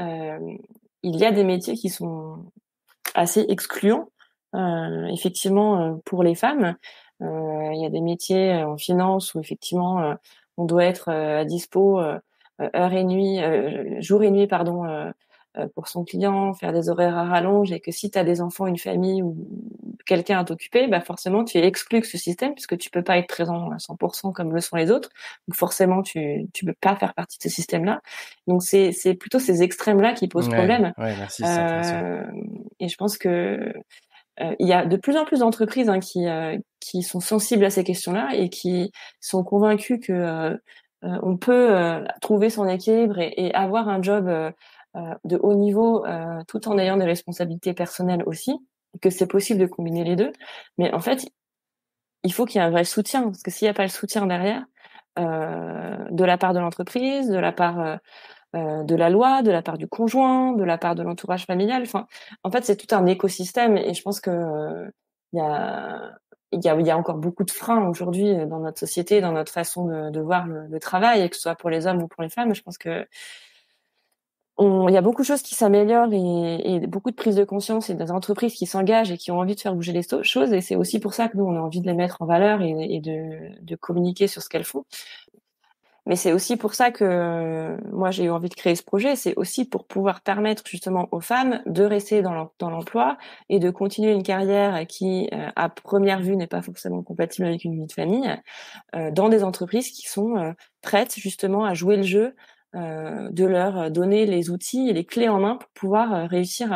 il y a des métiers qui sont assez excluant, effectivement, pour les femmes. Il y a des métiers en finance où effectivement on doit être à dispo heure et nuit, jour et nuit, pardon, pour son client, faire des horaires à rallonge, et que si tu as des enfants, une famille ou quelqu'un à t'occuper, forcément tu es exclu de ce système puisque tu peux pas être présent à 100% comme le sont les autres. Donc forcément tu peux pas faire partie de ce système-là. Donc c'est plutôt ces extrêmes-là qui posent problème. Ouais, merci, c'est intéressant. Et je pense que il y a de plus en plus d'entreprises qui sont sensibles à ces questions-là et qui sont convaincues que on peut trouver son équilibre et avoir un job de haut niveau tout en ayant des responsabilités personnelles aussi, que c'est possible de combiner les deux. Mais en fait, il faut qu'il y ait un vrai soutien, parce que s'il n'y a pas le soutien derrière, de la part de l'entreprise, de la part de la loi, de la part du conjoint, de la part de l'entourage familial. Enfin, en fait, c'est tout un écosystème, et je pense que il y a encore beaucoup de freins aujourd'hui dans notre société, dans notre façon de voir le travail, que ce soit pour les hommes ou pour les femmes. Je pense que il y a beaucoup de choses qui s'améliorent, et beaucoup de prise de conscience, et des entreprises qui s'engagent et qui ont envie de faire bouger les choses. Et c'est aussi pour ça que nous, on a envie de les mettre en valeur et de communiquer sur ce qu'elles font. Mais c'est aussi pour ça que moi j'ai eu envie de créer ce projet. C'est aussi pour pouvoir permettre justement aux femmes de rester dans l'emploi et de continuer une carrière qui, à première vue, n'est pas forcément compatible avec une vie de famille, dans des entreprises qui sont prêtes justement à jouer le jeu, de leur donner les outils et les clés en main pour pouvoir réussir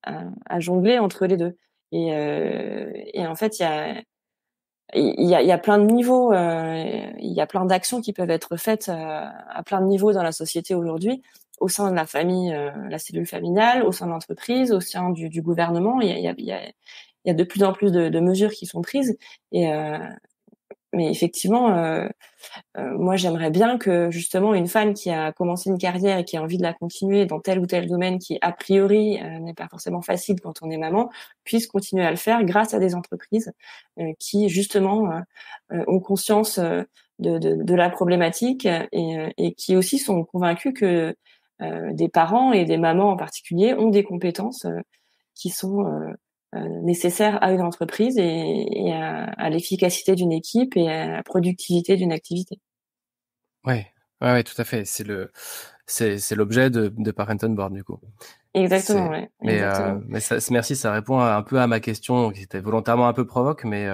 à jongler entre les deux. Et en fait, il y a plein de niveaux, il y a plein d'actions qui peuvent être faites à plein de niveaux dans la société aujourd'hui, au sein de la famille, la cellule familiale, au sein de l'entreprise, au sein du gouvernement. Il y a de plus en plus de mesures qui sont prises. Mais effectivement, moi j'aimerais bien que justement une femme qui a commencé une carrière et qui a envie de la continuer dans tel ou tel domaine qui a priori n'est pas forcément facile quand on est maman, puisse continuer à le faire grâce à des entreprises qui justement ont conscience de la problématique, et qui aussi sont convaincus que des parents et des mamans en particulier ont des compétences qui sont nécessaires à une entreprise et à l'efficacité d'une équipe et à la productivité d'une activité. Ouais, tout à fait. c'est l'objet de Parent on Board du coup. Exactement, ouais. Exactement. Mais merci, ça répond un peu à ma question qui était volontairement un peu provoque, mais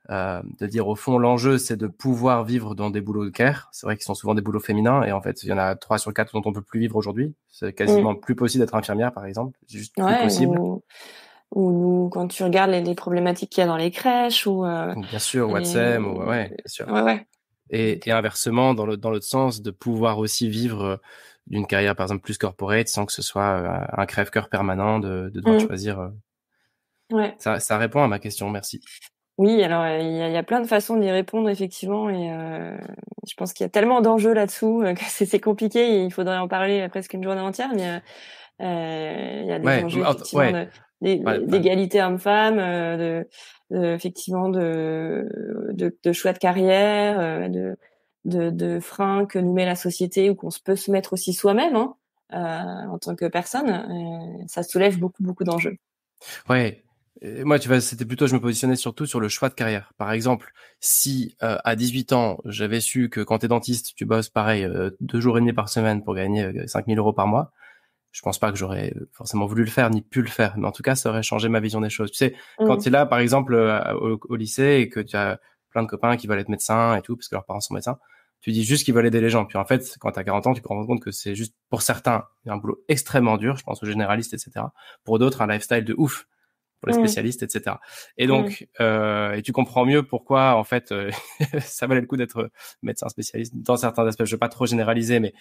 de dire au fond l'enjeu c'est de pouvoir vivre dans des boulots de care. C'est vrai qu'ils sont souvent des boulots féminins et en fait il y en a 3 sur 4 dont on peut plus vivre aujourd'hui. C'est quasiment plus possible d'être infirmière par exemple, c'est juste plus Ouais, possible. ou quand tu regardes les problématiques qu'il y a dans les crèches ou Bien sûr, les... Watson, ouais, bien sûr. Ouais. Et inversement, dans l'autre sens, de pouvoir aussi vivre d'une carrière, par exemple, plus corporate, sans que ce soit un crève-cœur permanent de devoir choisir. Ouais. Ça répond à ma question, merci. Oui, alors il y a plein de façons d'y répondre effectivement, et je pense qu'il y a tellement d'enjeux là-dessous que c'est compliqué et il faudrait en parler presque une journée entière. Mais il y a des Ouais, enjeux effectivement ouais. d'égalité homme-femme, effectivement de choix de carrière, de freins que nous met la société ou qu'on peut se mettre aussi soi-même, hein, en tant que personne. Ça soulève beaucoup d'enjeux. Ouais. Et moi, tu vois, c'était plutôt, je me positionnais surtout sur le choix de carrière. Par exemple, si à 18 ans, j'avais su que quand t'es dentiste, tu bosses pareil 2 jours et demi par semaine pour gagner 5 000 euros par mois, je pense pas que j'aurais forcément voulu le faire ni pu le faire. Mais en tout cas, ça aurait changé ma vision des choses. Tu sais, quand tu es là, par exemple, au lycée et que tu as plein de copains qui veulent être médecins et tout, parce que leurs parents sont médecins, tu dis juste qu'ils veulent aider les gens. Puis en fait, quand tu as 40 ans, tu te rends compte que c'est juste, pour certains, un boulot extrêmement dur, je pense aux généralistes, etc. Pour d'autres, un lifestyle de ouf, pour les spécialistes, etc. Et donc, et tu comprends mieux pourquoi, en fait, ça valait le coup d'être médecin spécialiste dans certains aspects. Je veux pas trop généraliser, mais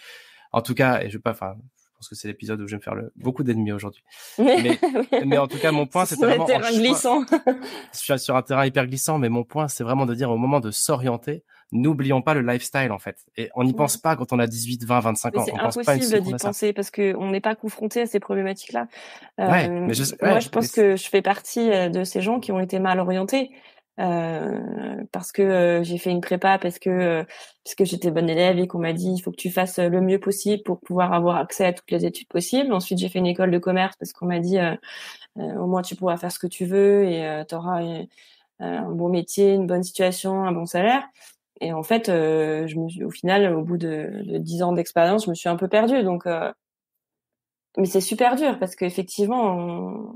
en tout cas, et je veux pas, enfin, je pense que c'est l'épisode où je vais me faire beaucoup d'ennemis aujourd'hui. Mais en tout cas, mon point, c'était C'est un vraiment en terrain choix. glissant. Je suis sur un terrain hyper glissant, mais mon point, c'est vraiment de dire au moment de s'orienter, n'oublions pas le lifestyle, en fait. Et on n'y pense pas quand on a 18, 20, 25 Mais ans. c'est On pense pas une impossible seconde d'y à ça. penser parce que on n'est pas confronté à ces problématiques-là. Ouais, mais Moi, je mais pense que je fais partie de ces gens qui ont été mal orientés, parce que j'ai fait une prépa, parce que j'étais bonne élève et qu'on m'a dit il faut que tu fasses le mieux possible pour pouvoir avoir accès à toutes les études possibles. Ensuite, j'ai fait une école de commerce parce qu'on m'a dit au moins tu pourras faire ce que tu veux et tu auras un bon métier, une bonne situation, un bon salaire. Et en fait, au final, au bout de 10 ans d'expérience, je me suis un peu perdue. Donc, mais c'est super dur parce qu'effectivement,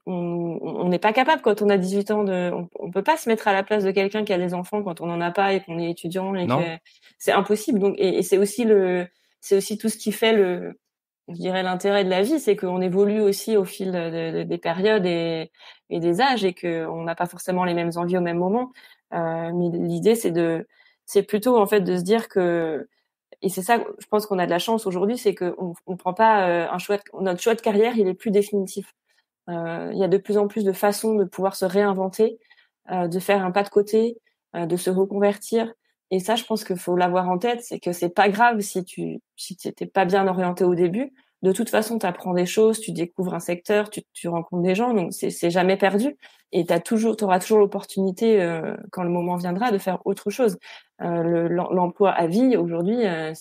on n'est pas capable quand on a 18 ans on peut pas se mettre à la place de quelqu'un qui a des enfants quand on n'en a pas et qu'on est étudiant et non, que c'est impossible. Donc, et c'est aussi tout ce qui fait je dirais l'intérêt de la vie, c'est qu'on évolue aussi au fil des périodes et des âges et que on n'a pas forcément les mêmes envies au même moment. Mais l'idée, c'est plutôt en fait de se dire que, et c'est ça, je pense qu'on a de la chance aujourd'hui, c'est que on prend pas notre choix de carrière, il est plus définitif. Il y a de plus en plus de façons de pouvoir se réinventer, de faire un pas de côté, de se reconvertir. Et ça, je pense qu'il faut l'avoir en tête, c'est que c'est pas grave si t'étais pas bien orienté au début. De toute façon, tu apprends des choses, tu découvres un secteur, tu rencontres des gens, donc c'est jamais perdu. Et t'auras toujours l'opportunité, quand le moment viendra, de faire autre chose. L'emploi à vie aujourd'hui, ouais,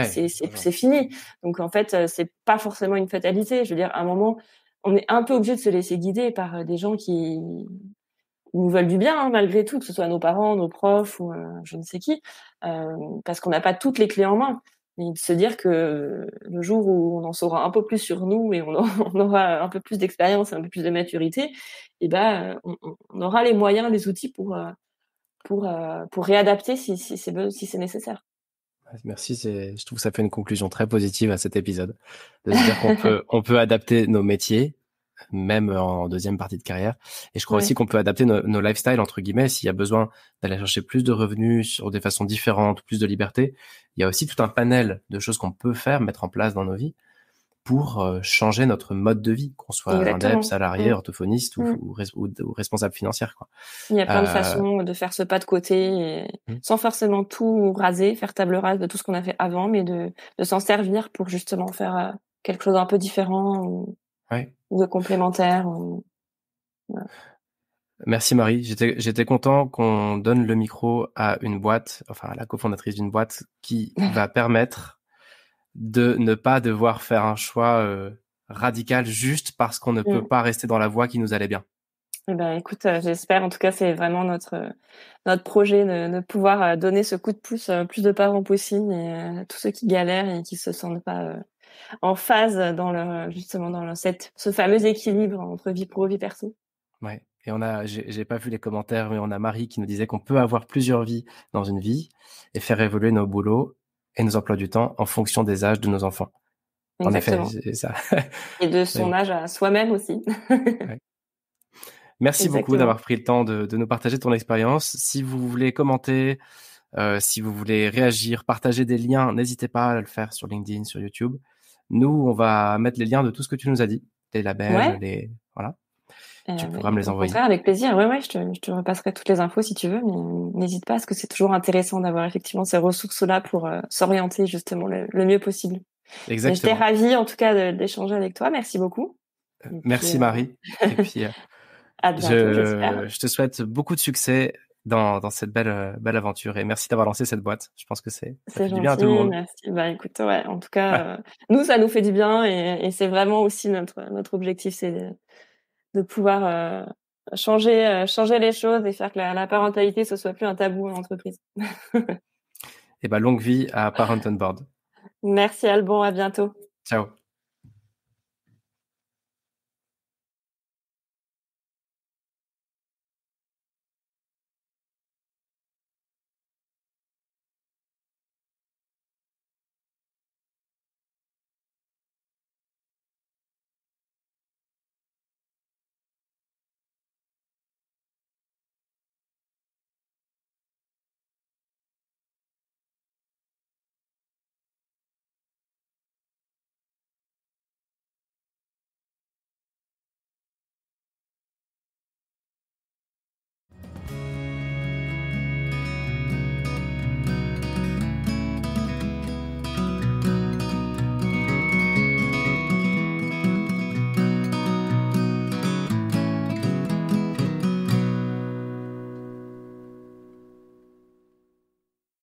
c'est fini. Donc en fait, c'est pas forcément une fatalité. Je veux dire, à un moment, on est un peu obligé de se laisser guider par des gens qui nous veulent du bien, hein, malgré tout, que ce soit nos parents, nos profs ou je ne sais qui, parce qu'on n'a pas toutes les clés en main. Et de se dire que le jour où on en saura un peu plus sur nous et on aura un peu plus d'expérience, un peu plus de maturité, et ben on aura les moyens, les outils pour réadapter si c'est nécessaire. merci. Je trouve que ça fait une conclusion très positive à cet épisode, de se dire on peut adapter nos métiers, même en deuxième partie de carrière. Et je crois aussi Ouais. qu'on peut adapter nos lifestyles, entre guillemets, s'il y a besoin d'aller chercher plus de revenus sur des façons différentes, plus de liberté. Il y a aussi tout un panel de choses qu'on peut faire, mettre en place dans nos vies pour changer notre mode de vie, qu'on soit indep, Exactement. salarié, orthophoniste Mm. ou responsable financière, quoi. Il y a plein de Euh, façons de faire ce pas de côté, et hmm, sans forcément tout raser, faire table rase de tout ce qu'on a fait avant, mais de s'en servir pour justement faire quelque chose d'un peu différent ouais. ou de complémentaire. Voilà. Merci Marie. J'étais content qu'on donne le micro à une boîte, enfin à la cofondatrice d'une boîte qui va permettre de ne pas devoir faire un choix radical juste parce qu'on ne peut Mm. pas rester dans la voie qui nous allait bien. Eh ben, écoute, j'espère. En tout cas, c'est vraiment notre projet de pouvoir donner ce coup de pouce plus de parents possible et tous ceux qui galèrent et qui se sentent pas en phase dans leur justement dans leur, ce fameux équilibre entre vie pro vie perso. Ouais. Et j'ai pas vu les commentaires, mais on a Marie qui nous disait qu'on peut avoir plusieurs vies dans une vie et faire évoluer nos boulots et nos emplois du temps en fonction des âges de nos enfants. En effet, Exactement. c'est ça. Et de Mais son bon, âge à soi-même aussi. ouais. Merci beaucoup Exactement. d'avoir pris le temps de nous partager ton expérience. Si vous voulez commenter, si vous voulez réagir, partager des liens, n'hésitez pas à le faire sur LinkedIn, sur YouTube. Nous, on va mettre les liens de tout ce que tu nous as dit, les labels, Ouais. voilà. Tu pourras me Et les au envoyer. contraire, avec plaisir. Ouais, ouais, je te repasserai toutes les infos si tu veux, mais n'hésite pas, parce que c'est toujours intéressant d'avoir effectivement ces ressources-là pour s'orienter justement le mieux possible. Mais j'étais Exactement. ravie en tout cas d'échanger avec toi. Merci beaucoup. Et puis Merci Marie. Et puis, à bientôt, j'espère. je te souhaite beaucoup de succès dans cette belle aventure et merci d'avoir lancé cette boîte. Je pense que ça C'est fait du bien à gentil, tout le monde. merci. Bah écoute, ouais, en tout cas, Ouais, nous ça nous fait du bien et c'est vraiment aussi notre objectif, c'est de pouvoir changer les choses et faire que la parentalité ce soit plus un tabou en entreprise. et ben longue vie à Parent on Board. Merci Alban, à bientôt. Ciao.